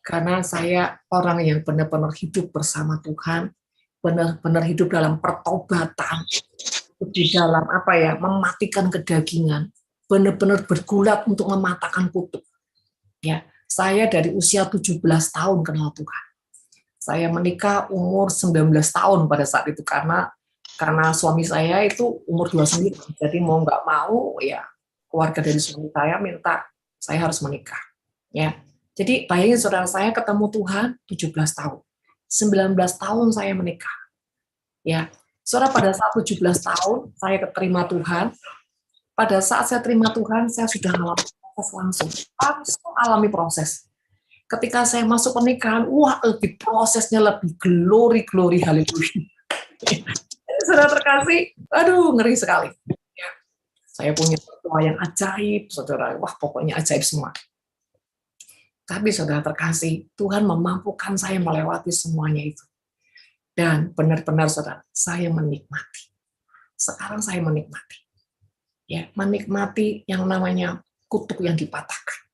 Karena saya orang yang benar-benar hidup bersama Tuhan, benar-benar hidup dalam pertobatan, di dalam mematikan kedagingan, benar-benar bergulat untuk mematahkan kutuk. Ya, saya dari usia 17 tahun kenal Tuhan. Saya menikah umur 19 tahun pada saat itu karena suami saya itu umur 29. Jadi mau nggak mau ya keluarga dari suami saya minta saya harus menikah. Ya. Jadi bayangin, saudara, saya ketemu Tuhan 17 tahun. 19 tahun saya menikah. Ya. Saudara, pada saat 17 tahun saya terima Tuhan. Pada saat saya terima Tuhan, saya sudah mengalami proses langsung alami proses. Ketika saya masuk pernikahan, prosesnya lebih glory, haleluya. Saudara terkasih, ngeri sekali. Ya. Saya punya mertua yang ajaib, saudara. Pokoknya ajaib semua. Tapi saudara terkasih, Tuhan memampukan saya melewati semuanya itu. Dan benar-benar, saudara, saya menikmati. Sekarang saya menikmati. Ya, menikmati yang namanya kutuk yang dipatahkan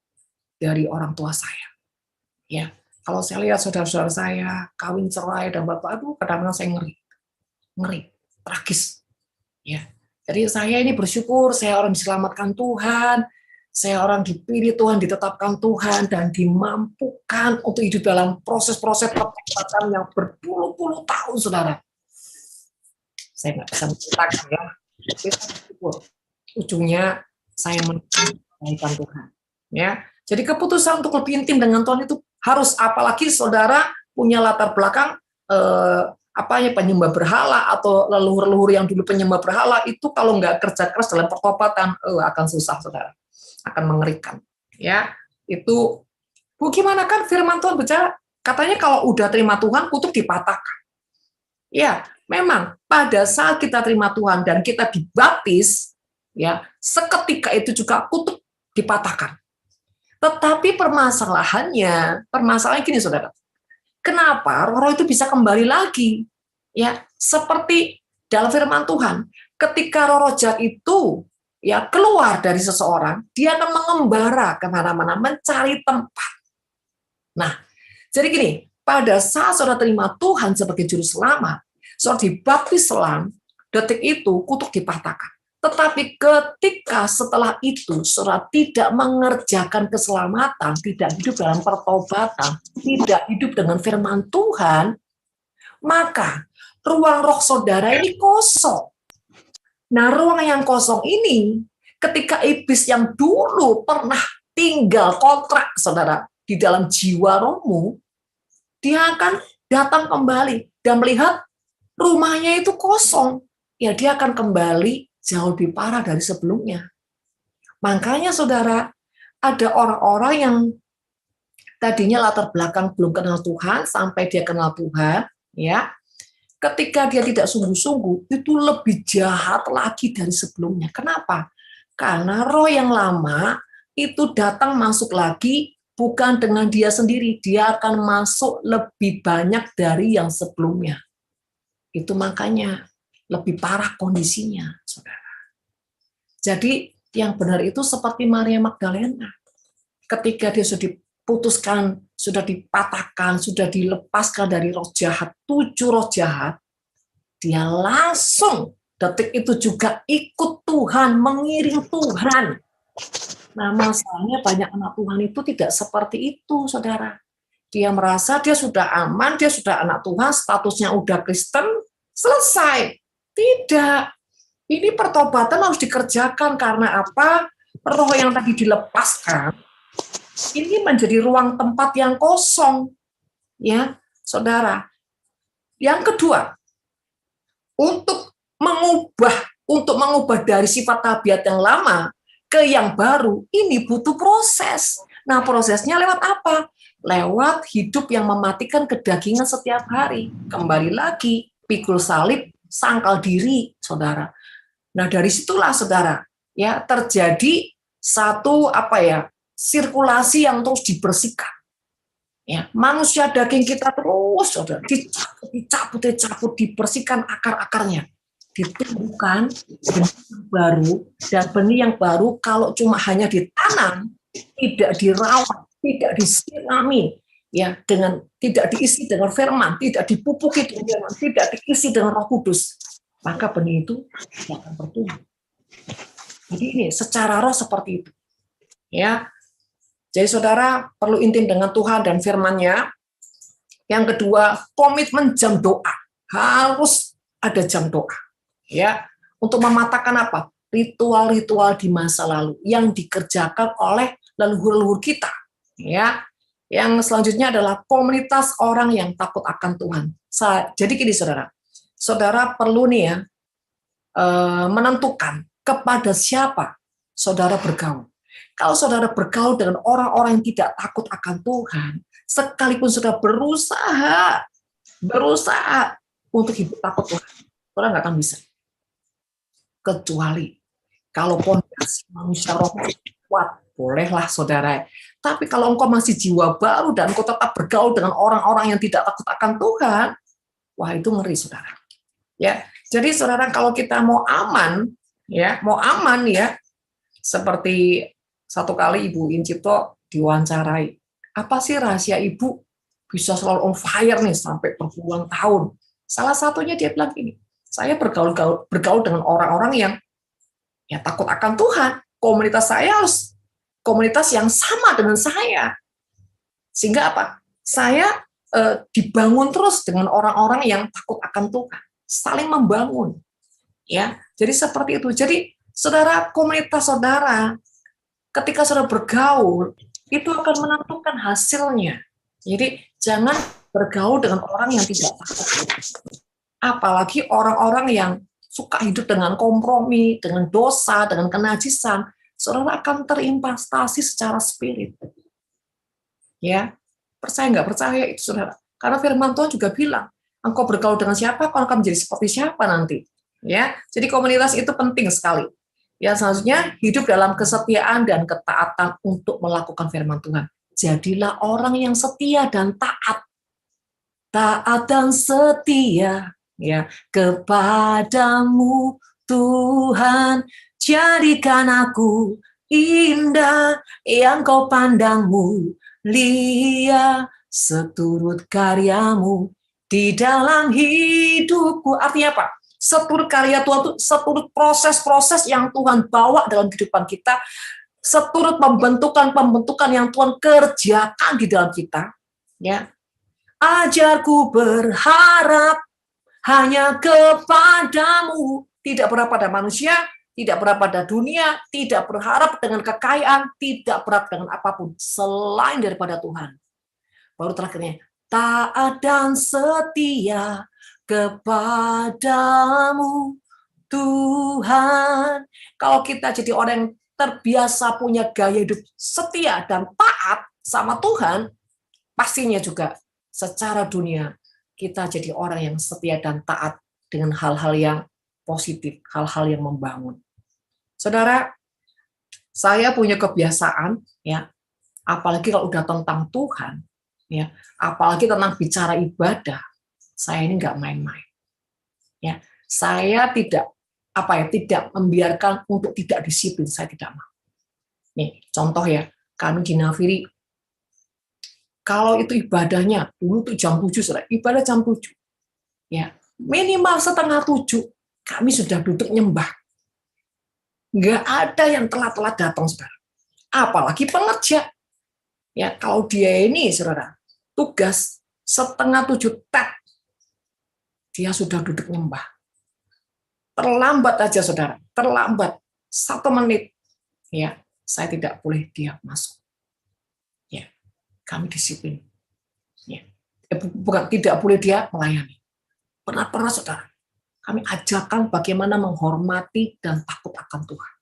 dari orang tua saya. Ya, kalau saya lihat saudara-saudara saya kawin cerai dan bapak, kadang-kadang saya ngeri, tragis. Ya, jadi saya ini bersyukur, saya orang diselamatkan Tuhan, saya orang dipilih Tuhan, ditetapkan Tuhan, dan dimampukan untuk hidup dalam proses-proses pertobatan yang berpuluh-puluh tahun, saudara. Saya nggak bisa menceritakan ya. Ujungnya saya menikah Tuhan. Ya, jadi keputusan untuk lebih intim dengan Tuhan itu harus, apalagi saudara punya latar belakang penyembah berhala atau leluhur-leluhur yang dulu penyembah berhala, itu kalau nggak kerja keras dalam pertobatan akan susah, saudara, akan mengerikan. Ya, itu gimana kan firman Tuhan bicara, katanya kalau udah terima Tuhan kutuk dipatahkan. Ya, memang pada saat kita terima Tuhan dan kita dibaptis, ya, seketika itu juga kutuk dipatahkan. Tetapi permasalahannya gini, saudara. Kenapa roh itu bisa kembali lagi? Ya, seperti dalam firman Tuhan, ketika roh jahat itu ya keluar dari seseorang, dia akan mengembara kemana-mana, mencari tempat. Nah, jadi gini, pada saat saudara terima Tuhan sebagai juru selamat, saudara dibaptis selam, detik itu kutuk dipatahkan. Tetapi ketika setelah itu saudara tidak mengerjakan keselamatan, tidak hidup dalam pertobatan, tidak hidup dengan firman Tuhan, maka ruang roh saudara ini kosong. Nah, ruang yang kosong ini, ketika iblis yang dulu pernah tinggal kontrak, saudara, di dalam jiwa rohmu, dia akan datang kembali dan melihat rumahnya itu kosong. Ya, dia akan kembali jauh lebih parah dari sebelumnya. Makanya, saudara, ada orang-orang yang tadinya latar belakang belum kenal Tuhan, sampai dia kenal Tuhan, ya, ketika dia tidak sungguh-sungguh, itu lebih jahat lagi dari sebelumnya. Kenapa? Karena roh yang lama itu datang masuk lagi, bukan dengan dia sendiri, dia akan masuk lebih banyak dari yang sebelumnya. Itu makanya lebih parah kondisinya, saudara. Jadi yang benar itu seperti Maria Magdalena. Ketika dia sudah diputuskan, sudah dipatahkan, sudah dilepaskan dari roh jahat, 7 roh jahat, dia langsung detik itu juga ikut Tuhan, mengiring Tuhan. Nah, masalahnya banyak anak Tuhan itu tidak seperti itu, saudara. Dia merasa dia sudah aman, dia sudah anak Tuhan, statusnya udah Kristen, selesai. Tidak. Ini pertobatan harus dikerjakan, karena apa? Roh yang tadi dilepaskan, ini menjadi ruang tempat yang kosong, ya, saudara. Yang kedua, untuk mengubah dari sifat tabiat yang lama ke yang baru, ini butuh proses. Nah, prosesnya lewat apa? Lewat hidup yang mematikan kedagingan setiap hari. Kembali lagi, pikul salib, sangkal diri, saudara. Nah, dari situlah, saudara, ya, terjadi satu sirkulasi yang terus dibersihkan. Ya, manusia daging kita terus, saudara, dicabut, dibersihkan akar-akarnya, ditumbuhkan benih yang baru, dan benih yang baru kalau cuma hanya ditanam, tidak dirawat, tidak disirami, ya, dengan tidak diisi dengan firman, tidak dipupuki dengan firman, tidak diisi dengan Roh Kudus, maka benih itu tidak akan bertumbuh. Jadi ini secara roh seperti itu, ya. Jadi saudara perlu intim dengan Tuhan dan firman-Nya. Yang kedua, komitmen jam doa. Harus ada jam doa, ya, untuk mematahkan apa? Ritual-ritual di masa lalu yang dikerjakan oleh leluhur-leluhur kita, ya. Yang selanjutnya adalah komunitas orang yang takut akan Tuhan. Jadi gini, saudara perlu nih, ya, menentukan kepada siapa saudara bergaul. Kalau saudara bergaul dengan orang-orang yang tidak takut akan Tuhan, sekalipun sudah berusaha untuk hidup takut Tuhan, saudara nggak akan bisa. Kecuali kalau pondasi manusia roh kuat, bolehlah, saudara. Tapi kalau engkau masih jiwa baru dan engkau tetap bergaul dengan orang-orang yang tidak takut akan Tuhan, wah, itu ngeri, saudara. Ya, jadi saudara, kalau kita mau aman, ya, seperti satu kali Ibu Incipto diwawancarai, apa sih rahasia Ibu bisa selalu on fire nih sampai berpuluhan tahun? Salah satunya dia bilang gini, saya bergaul dengan orang-orang yang ya takut akan Tuhan. Komunitas saya harus komunitas yang sama dengan saya. Sehingga apa? Saya dibangun terus dengan orang-orang yang takut akan Tuhan, saling membangun. Ya, jadi seperti itu. Jadi saudara, komunitas saudara ketika saudara bergaul, itu akan menentukan hasilnya. Jadi, jangan bergaul dengan orang yang tidak takut. Apalagi orang-orang yang suka hidup dengan kompromi, dengan dosa, dengan kenajisan, saudara akan terinvestasi secara spirit. Ya, percaya nggak percaya itu, saudara. Karena firman Tuhan juga bilang, engkau bergaul dengan siapa, engkau akan menjadi seperti siapa nanti. Ya, jadi komunitas itu penting sekali. Yang selanjutnya, hidup dalam kesetiaan dan ketaatan untuk melakukan firman Tuhan. Jadilah orang yang setia dan taat. Taat dan setia, ya, kepadamu Tuhan. Jadikan aku indah yang kau pandang mulia, seturut karyamu di dalam hidupku. Artinya apa? Seturut karya Tuhan itu seturut proses-proses yang Tuhan bawa dalam kehidupan kita, seturut pembentukan yang Tuhan kerjakan di dalam kita, ya. Ajarku berharap hanya kepadamu. Tidak berharap pada manusia, tidak berharap pada dunia, tidak berharap dengan kekayaan, tidak berharap dengan apapun selain daripada Tuhan. Baru terakhirnya, taat dan setia kepadamu Tuhan. Kalau kita jadi orang yang terbiasa punya gaya hidup setia dan taat sama Tuhan, pastinya juga secara dunia kita jadi orang yang setia dan taat dengan hal-hal yang positif, hal-hal yang membangun. Saudara, saya punya kebiasaan, ya, apalagi kalau udah tentang Tuhan, ya, apalagi tentang bicara ibadah, saya ini nggak main-main. Ya, saya tidak membiarkan untuk tidak disiplin, saya tidak mau. Nih, contoh ya, kami di Nafiri, kalau itu ibadahnya dulu tuh jam 7, saudara, ibadah jam 7, ya, minimal setengah 7 kami sudah duduk nyembah. Nggak ada yang telat-telat datang, saudara. Apalagi pengerja. Ya, kalau dia ini, saudara, tugas setengah 7 tet, dia sudah duduk nyembah. Terlambat aja, saudara, terlambat 1 menit, ya, saya tidak boleh dia masuk. Ya, kami disiplin. Ya, bukan tidak boleh dia melayani. Pernah, saudara, kami ajarkan bagaimana menghormati dan takut akan Tuhan.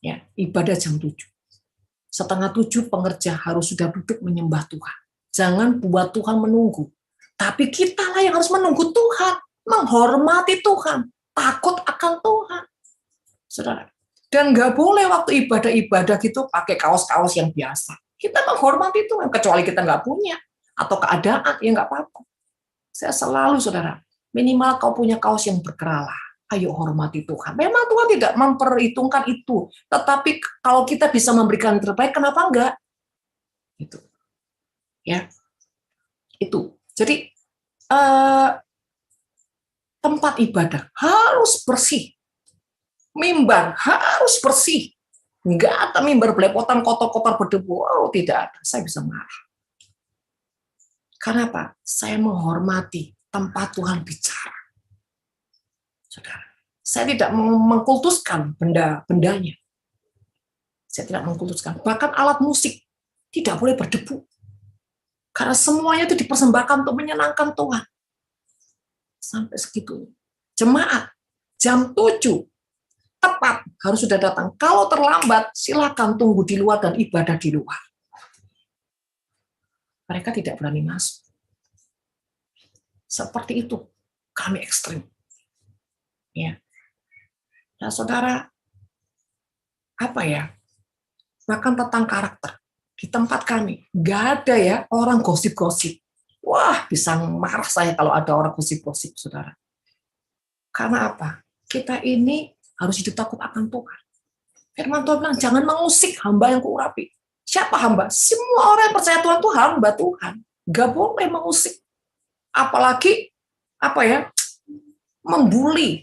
Ya, ibadah jam 7. Setengah 7 pengerja harus sudah duduk menyembah Tuhan. Jangan buat Tuhan menunggu. Tapi kita lah yang harus menunggu Tuhan, menghormati Tuhan, takut akan Tuhan. Saudara. Dan nggak boleh waktu ibadah-ibadah gitu pakai kaos-kaos yang biasa. Kita menghormati Tuhan, kecuali kita nggak punya, atau keadaan, ya nggak apa-apa. Saya selalu, saudara, minimal kau punya kaos yang berkerala. Ayo hormati Tuhan. Memang Tuhan tidak memperhitungkan itu, tetapi kalau kita bisa memberikan yang terbaik, kenapa enggak? Itu, ya, itu. Jadi tempat ibadah harus bersih, mimbar harus bersih. Enggak ada mimbar belepotan, kotor-kotor, berdebu. Oh, tidak ada. Saya bisa marah. Karena apa? Saya menghormati tempat Tuhan bicara. Saudara, saya tidak mengkultuskan benda-bendanya. Saya tidak mengkultuskan. Bahkan alat musik tidak boleh berdebu. Karena semuanya itu dipersembahkan untuk menyenangkan Tuhan. Sampai segitu. Jemaat, jam 7, tepat harus sudah datang. Kalau terlambat, silakan tunggu di luar dan ibadah di luar. Mereka tidak berani masuk. Seperti itu. Kami ekstrim. Ya. Nah, saudara, apa ya? Bahkan tentang karakter. Di tempat kami, nggak ada ya orang gosip-gosip. Wah, bisa marah saya kalau ada orang gosip-gosip, saudara. Karena apa? Kita ini harus hidup takut akan Tuhan. Firman Tuhan bilang, jangan mengusik hamba yang kuurapi. Siapa hamba? Semua orang yang percaya Tuhan itu hamba Tuhan. Nggak boleh mengusik. Apalagi, apa ya, membuli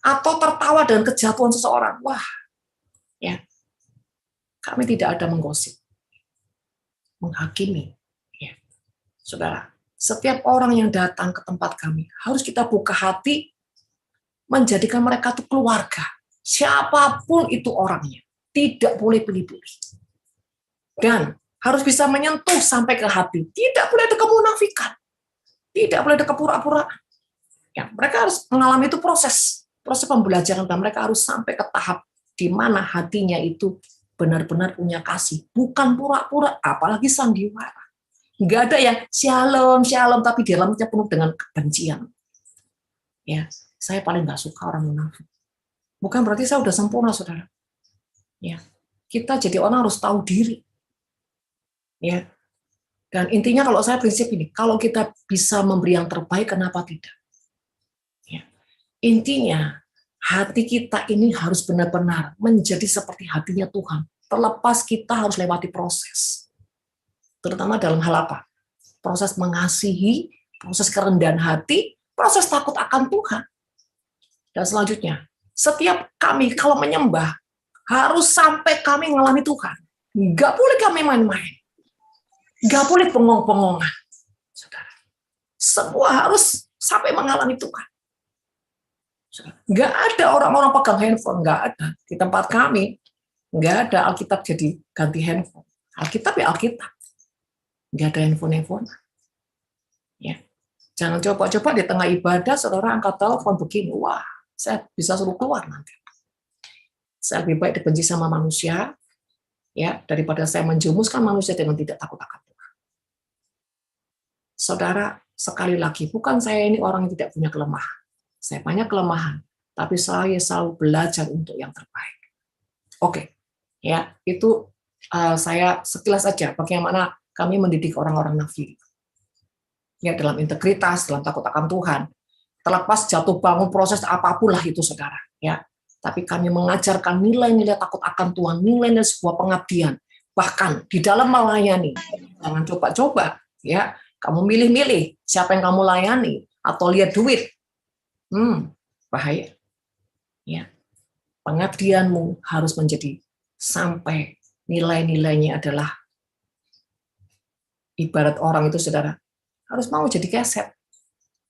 atau tertawa dengan kejatuhan seseorang. Wah, ya, kami tidak ada menggosip, menghakimi. Ya. Saudara, setiap orang yang datang ke tempat kami, harus kita buka hati, menjadikan mereka itu keluarga. Siapapun itu orangnya, tidak boleh pilih-pilih. Dan harus bisa menyentuh sampai ke hati. Tidak boleh ada kemunafikan. Tidak boleh ada kepura-puraan. Ya, mereka harus mengalami itu proses pembelajaran, dan mereka harus sampai ke tahap di mana hatinya itu benar-benar punya kasih, bukan pura-pura, apalagi sandiwara. Nggak ada yang shalom, tapi di dalamnya penuh dengan kebencian. Ya, saya paling nggak suka orang munafik. Bukan berarti saya udah sempurna, saudara. Ya, kita jadi orang harus tahu diri. Ya, dan intinya kalau saya prinsip ini, kalau kita bisa memberi yang terbaik, kenapa tidak? Ya. Intinya, hati kita ini harus benar-benar menjadi seperti hatinya Tuhan. Terlepas kita harus lewati proses. Terutama dalam hal apa? Proses mengasihi, proses kerendahan hati, proses takut akan Tuhan. Dan selanjutnya, setiap kami kalau menyembah, harus sampai kami mengalami Tuhan. Nggak boleh kami main-main. Nggak boleh bengong-bengongan. Saudara. Semua harus sampai mengalami Tuhan. Nggak ada orang-orang pegang handphone, nggak ada. Di tempat kami, nggak ada Alkitab jadi ganti handphone. Alkitab ya Alkitab. Nggak ada handphone. Ya. Jangan coba-coba di tengah ibadah, saudara angkat telepon begini. Wah, saya bisa suruh keluar nanti. Saya lebih baik dibenci sama manusia, ya, daripada saya menjumuskan manusia dengan tidak takut akan Tuhan. Saudara, sekali lagi, bukan saya ini orang yang tidak punya kelemahan. Saya banyak kelemahan, tapi saya selalu belajar untuk yang terbaik. Oke, ya itu saya sekilas saja bagaimana kami mendidik orang-orang Nafiri. Ya, dalam integritas, dalam takut akan Tuhan. Terlepas jatuh bangun proses apapun lah itu, saudara. Ya, tapi kami mengajarkan nilai-nilai takut akan Tuhan, nilai-nilai sebuah pengabdian. Bahkan di dalam melayani, jangan coba-coba. Ya, kamu milih-milih siapa yang kamu layani atau lihat duit. Bahaya. Ya. Pengabdianmu harus menjadi sampai nilai-nilainya adalah ibarat orang itu, saudara, harus mau jadi keset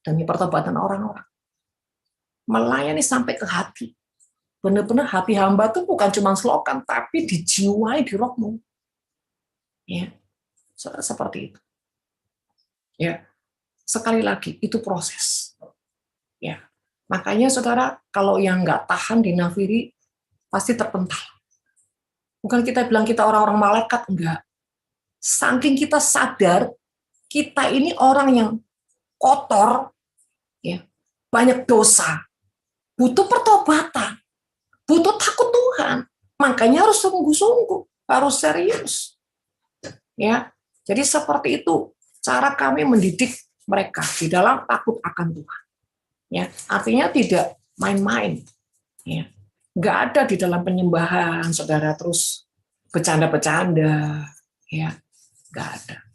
demi pertobatan orang-orang. Melayani sampai ke hati. Benar-benar hati hamba itu bukan cuma slogan, tapi dijiwai di rohmu. Ya. Saudara, seperti itu. Ya. Sekali lagi, itu proses. Ya. Makanya saudara, kalau yang nggak tahan di Nafiri, pasti terpental. Bukan kita bilang kita orang-orang malaikat, enggak. Saking kita sadar, kita ini orang yang kotor, ya, banyak dosa, butuh pertobatan, butuh takut Tuhan. Makanya harus sungguh-sungguh, harus serius. Ya, jadi seperti itu cara kami mendidik mereka di dalam takut akan Tuhan. Ya, artinya tidak main-main. Ya, nggak ada di dalam penyembahan, saudara terus bercanda-bercanda. Ya, nggak ada.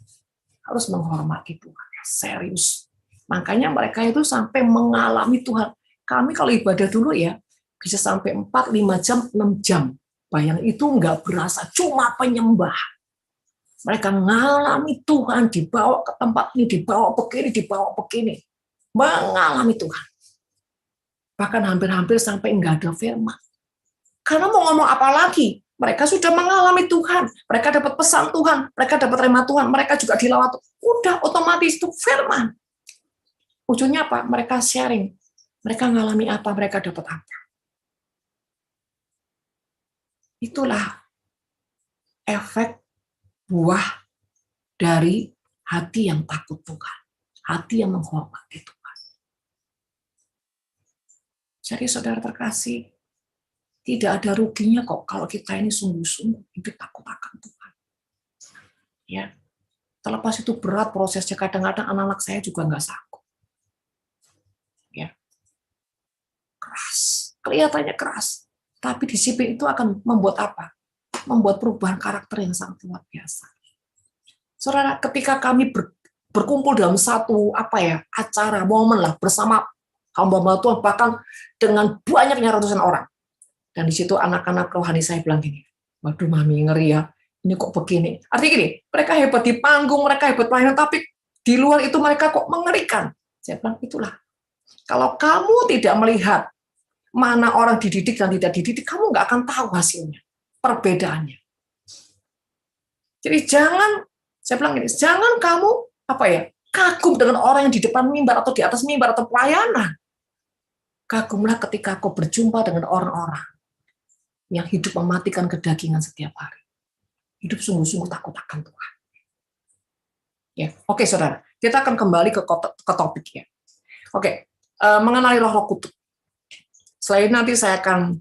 Harus menghormati Tuhan, serius. Makanya mereka itu sampai mengalami Tuhan. Kami kalau ibadah dulu ya bisa sampai 4, 5 jam, 6 jam. Bayang itu nggak berasa, cuma penyembah. Mereka mengalami Tuhan, dibawa ke tempat ini, dibawa begini. Mengalami Tuhan. Bahkan hampir-hampir sampai enggak ada firman. Karena mau ngomong apa lagi? Mereka sudah mengalami Tuhan. Mereka dapat pesan Tuhan. Mereka dapat rema Tuhan. Mereka juga dilawat. Udah otomatis itu firman. Ujungnya apa? Mereka sharing. Mereka mengalami apa? Mereka dapat apa? Itulah efek buah dari hati yang takut Tuhan. Hati yang menghormati Tuhan. Jadi saudara terkasih, tidak ada ruginya kok kalau kita ini sungguh-sungguh hidup takut akan Tuhan. Ya, terlepas itu berat prosesnya, kadang-kadang anak-anak saya juga nggak sanggup. Ya, keras, kelihatannya keras, tapi disiplin itu akan membuat apa? Membuat perubahan karakter yang sangat luar biasa. Saudara, ketika kami berkumpul dalam satu acara, momen lah bersama hamba Tuhan, bahkan dengan banyaknya ratusan orang. Dan di situ anak-anak rohani saya bilang gini, waduh mami ngeri ya, ini kok begini. Artinya gini, mereka hebat di panggung, mereka hebat pelayanan, tapi di luar itu mereka kok mengerikan. Saya bilang, itulah. Kalau kamu tidak melihat mana orang dididik dan tidak dididik, kamu nggak akan tahu hasilnya, perbedaannya. Jadi saya bilang gini, jangan kamu kagum dengan orang yang di depan mimbar atau di atas mimbar atau pelayanan. Kagumlah ketika kau berjumpa dengan orang-orang yang hidup mematikan kedagingan setiap hari. Hidup sungguh-sungguh takut akan Tuhan. Ya, oke saudara, kita akan kembali ke topik ya. Oke, mengenai roh kudus. Selain nanti saya akan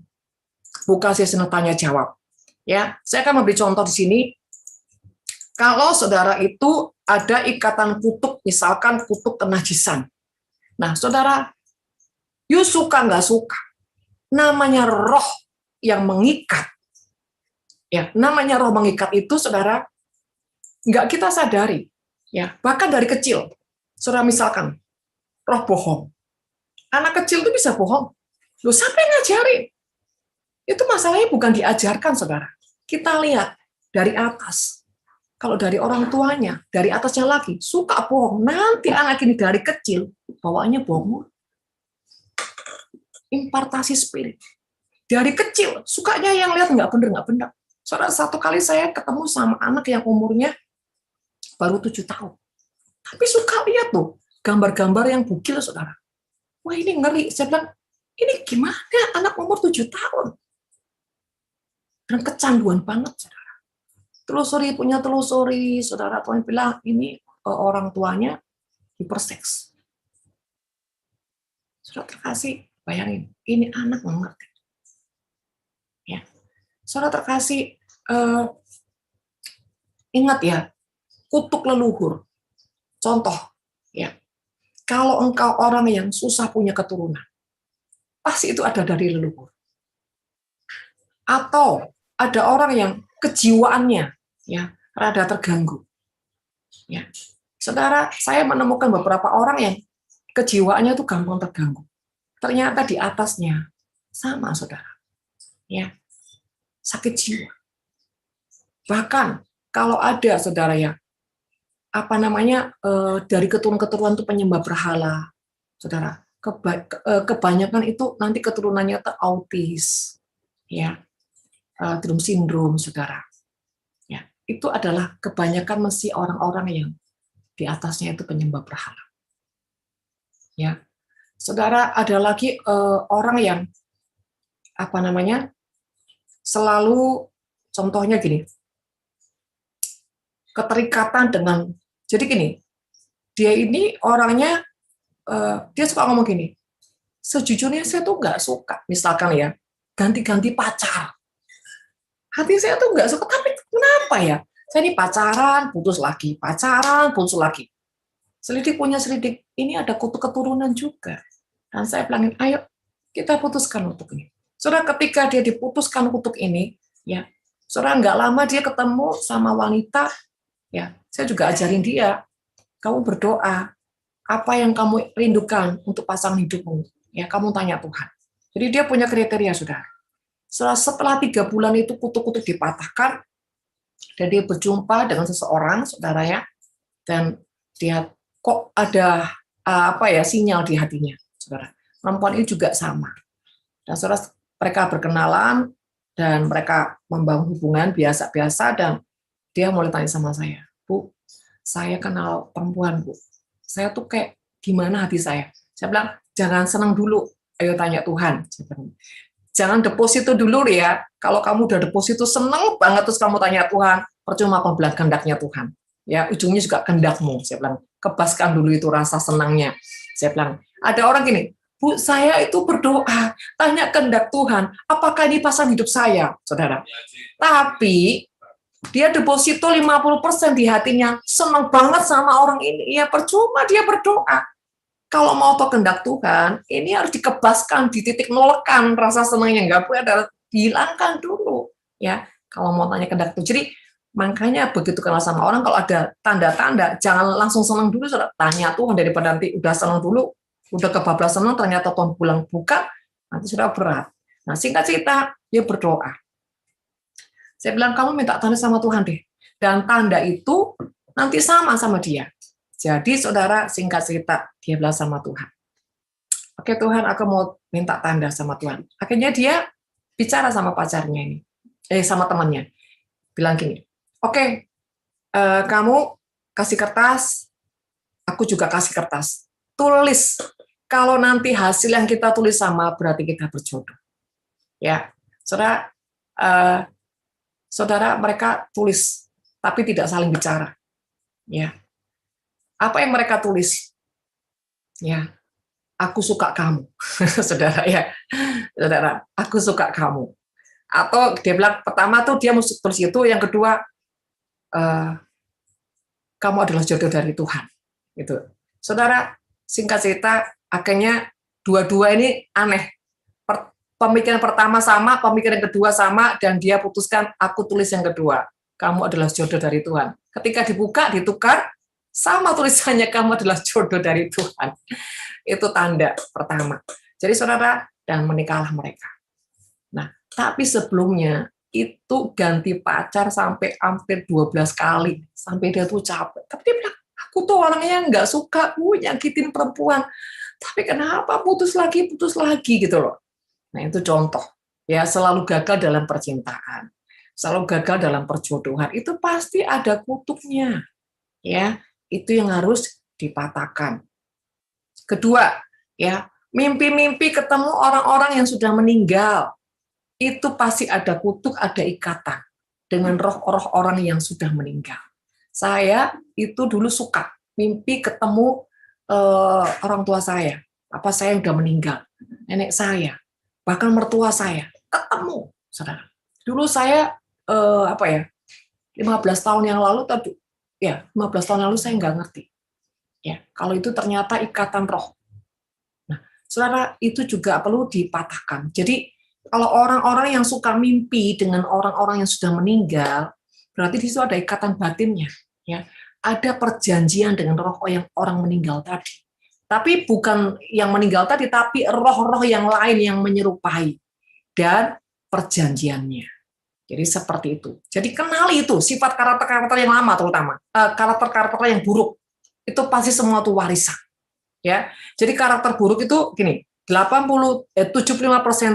buka sesi tanya jawab. Ya, saya akan memberi contoh di sini. Kalau saudara itu ada ikatan kutuk, misalkan kutuk kenajisan. Nah, saudara, you suka nggak suka, namanya roh yang mengikat. Ya, namanya roh mengikat itu, saudara, nggak kita sadari. Ya, bahkan dari kecil, saudara misalkan roh bohong. Anak kecil itu bisa bohong. Loh, siapa yang ngajarin? Itu masalahnya bukan diajarkan, saudara. Kita lihat dari atas. Kalau dari orang tuanya, dari atasnya lagi, suka bohong. Nanti anak ini dari kecil, bawaannya bohong. Impartasi spirit. Dari kecil, sukanya yang lihat nggak benar. Saudara, satu kali saya ketemu sama anak yang umurnya baru 7 tahun. Tapi suka lihat tuh, gambar-gambar yang bugil, saudara. Wah, ini ngeri. Saya bilang, ini gimana anak umur 7 tahun? Dan kecanduan banget, saudara. Telusuri, saudara. Tuhan bilang, ini orang tuanya hiperseks. Saudara terkasih, bayangin, ini anak mengerti. Ya. Saudara terkasih, ingat ya, kutuk leluhur. Contoh, ya, kalau engkau orang yang susah punya keturunan, pasti itu ada dari leluhur. Atau ada orang yang kejiwaannya ya rada terganggu. Ya. Saudara, saya menemukan beberapa orang yang kejiwaannya itu gampang terganggu. Ternyata di atasnya sama, saudara. Ya. Sakit jiwa. Bahkan kalau ada saudara ya dari keturunan-keturunan itu penyembah berhala, saudara. Kebanyakan itu nanti keturunannya itu autis, ya, Down syndrome, saudara. Ya, itu adalah kebanyakan mesti orang-orang yang di atasnya itu penyembah berhala. Ya, saudara, ada lagi orang yang selalu, contohnya gini, keterikatan dengan, jadi gini, dia ini orangnya dia suka ngomong gini, sejujurnya saya tuh nggak suka, misalkan ya, ganti-ganti pacar. Hati saya tuh nggak suka, tapi kenapa ya? Saya ini pacaran, putus lagi. Selidik punya selidik, ini ada kutu keturunan juga. Dan saya bilangin, ayo kita putuskan kutuk ini. Saudara, ketika dia diputuskan kutuk ini, ya, saudara nggak lama dia ketemu sama wanita, ya, saya juga ajarin dia, kamu berdoa, apa yang kamu rindukan untuk pasangan hidupmu, ya, kamu tanya Tuhan. Jadi dia punya kriteria, saudara. Setelah 3 bulan itu kutuk-kutuk dipatahkan, dan dia berjumpa dengan seseorang, saudara ya, dan dia kok ada sinyal di hatinya, saudara. Perempuan ini juga sama. Dan saudara, mereka berkenalan dan mereka membangun hubungan biasa-biasa dan dia mulai tanya sama saya, Bu, saya kenal perempuan, Bu. Saya tuh kayak gimana hati saya? Saya bilang, jangan senang dulu, ayo tanya Tuhan. Jangan deposito dulu ya. Kalau kamu udah deposito senang banget terus kamu tanya Tuhan, percuma pembelah kehendaknya Tuhan. Ya, ujungnya juga kehendakmu. Saya bilang, kebaskan dulu itu rasa senangnya. Saya bilang, ada orang gini, Bu, saya itu berdoa, tanya kehendak Tuhan, apakah ini pasangan hidup saya, saudara? Tapi dia deposito 50% di hatinya, senang banget sama orang ini. Ya percuma dia berdoa. Kalau mau tahu kehendak Tuhan, ini harus dikebaskan, dititik nolkan rasa senangnya, nggak boleh ada, dihilangkan dulu. Ya, kalau mau tanya kehendak Tuhan. Jadi makanya begitu kenal sama orang, kalau ada tanda-tanda, jangan langsung senang dulu, saudara. Tanya Tuhan daripada nanti udah senang dulu, udah kebablasan senang, ternyata Tuhan pulang buka, nanti sudah berat. Nah, singkat cerita, dia berdoa. Saya bilang, kamu minta tanda sama Tuhan deh. Dan tanda itu nanti sama dia. Jadi, saudara, singkat cerita, dia bilang sama Tuhan. Oke, Tuhan, aku mau minta tanda sama Tuhan. Akhirnya dia bicara sama pacarnya ini. Sama temannya. Bilang gini, oke, kamu kasih kertas, aku juga kasih kertas. Tulis. Kalau nanti hasil yang kita tulis sama, berarti kita berjodoh. Ya, saudara, saudara, mereka tulis, tapi tidak saling bicara. Ya, apa yang mereka tulis? Ya, aku suka kamu, saudara ya, saudara, aku suka kamu. Atau dia bilang pertama tuh dia mesti tulis itu, yang kedua, kamu adalah jodoh dari Tuhan. Gitu, saudara. Singkat cerita, akhirnya dua-dua ini aneh. Pemikiran pertama sama, pemikiran kedua sama, dan dia putuskan, aku tulis yang kedua, kamu adalah jodoh dari Tuhan. Ketika dibuka, ditukar, sama tulisannya, kamu adalah jodoh dari Tuhan. Itu tanda pertama. Jadi saudara, dan menikahlah mereka. Nah, tapi sebelumnya, itu ganti pacar sampai hampir 12 kali, sampai dia tuh capek. Tapi dia bilang, aku tuh orangnya nggak suka nyakitin perempuan. Tapi kenapa putus lagi gitu loh. Nah, itu contoh. Ya, selalu gagal dalam percintaan. Selalu gagal dalam perjodohan. Itu pasti ada kutuknya. Ya, itu yang harus dipatahkan. Kedua, ya, mimpi-mimpi ketemu orang-orang yang sudah meninggal. Itu pasti ada kutuk, ada ikatan dengan roh-roh orang yang sudah meninggal. Saya itu dulu suka mimpi ketemu orang tua saya. Apa saya udah meninggal, nenek saya, bahkan mertua saya ketemu, saudara. Dulu saya 15 tahun yang lalu tadi, ya 15 tahun lalu saya nggak ngerti. Ya, kalau itu ternyata ikatan roh. Nah, saudara, itu juga perlu dipatahkan. Jadi kalau orang-orang yang suka mimpi dengan orang-orang yang sudah meninggal, berarti di situ ada ikatan batinnya, ya. Ada perjanjian dengan roh yang orang meninggal tadi. Tapi bukan yang meninggal tadi, tapi roh-roh yang lain yang menyerupai dan perjanjiannya. Jadi seperti itu. Jadi kenali itu sifat karakter-karakter yang lama, terutama karakter-karakter yang buruk. Itu pasti semua itu warisan. Ya. Jadi karakter buruk itu gini, 75%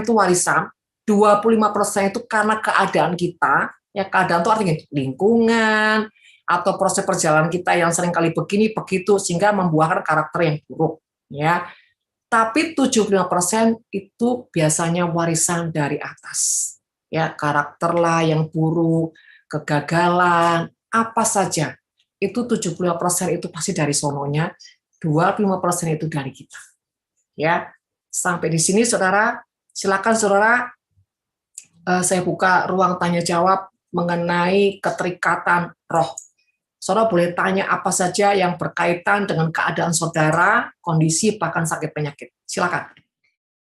itu warisan, 25% itu karena keadaan kita, ya keadaan itu artinya lingkungan atau proses perjalanan kita yang sering kali begini begitu sehingga membuahkan karakter yang buruk, ya. Tapi 75% itu biasanya warisan dari atas. Ya, karakter lah yang buruk, kegagalan, apa saja. Itu 75% itu pasti dari sononya, 25% itu dari kita. Ya. Sampai di sini saudara, silakan saudara, saya buka ruang tanya jawab mengenai keterikatan roh. Saudara boleh tanya apa saja yang berkaitan dengan keadaan saudara, kondisi bahkan sakit penyakit. Silakan.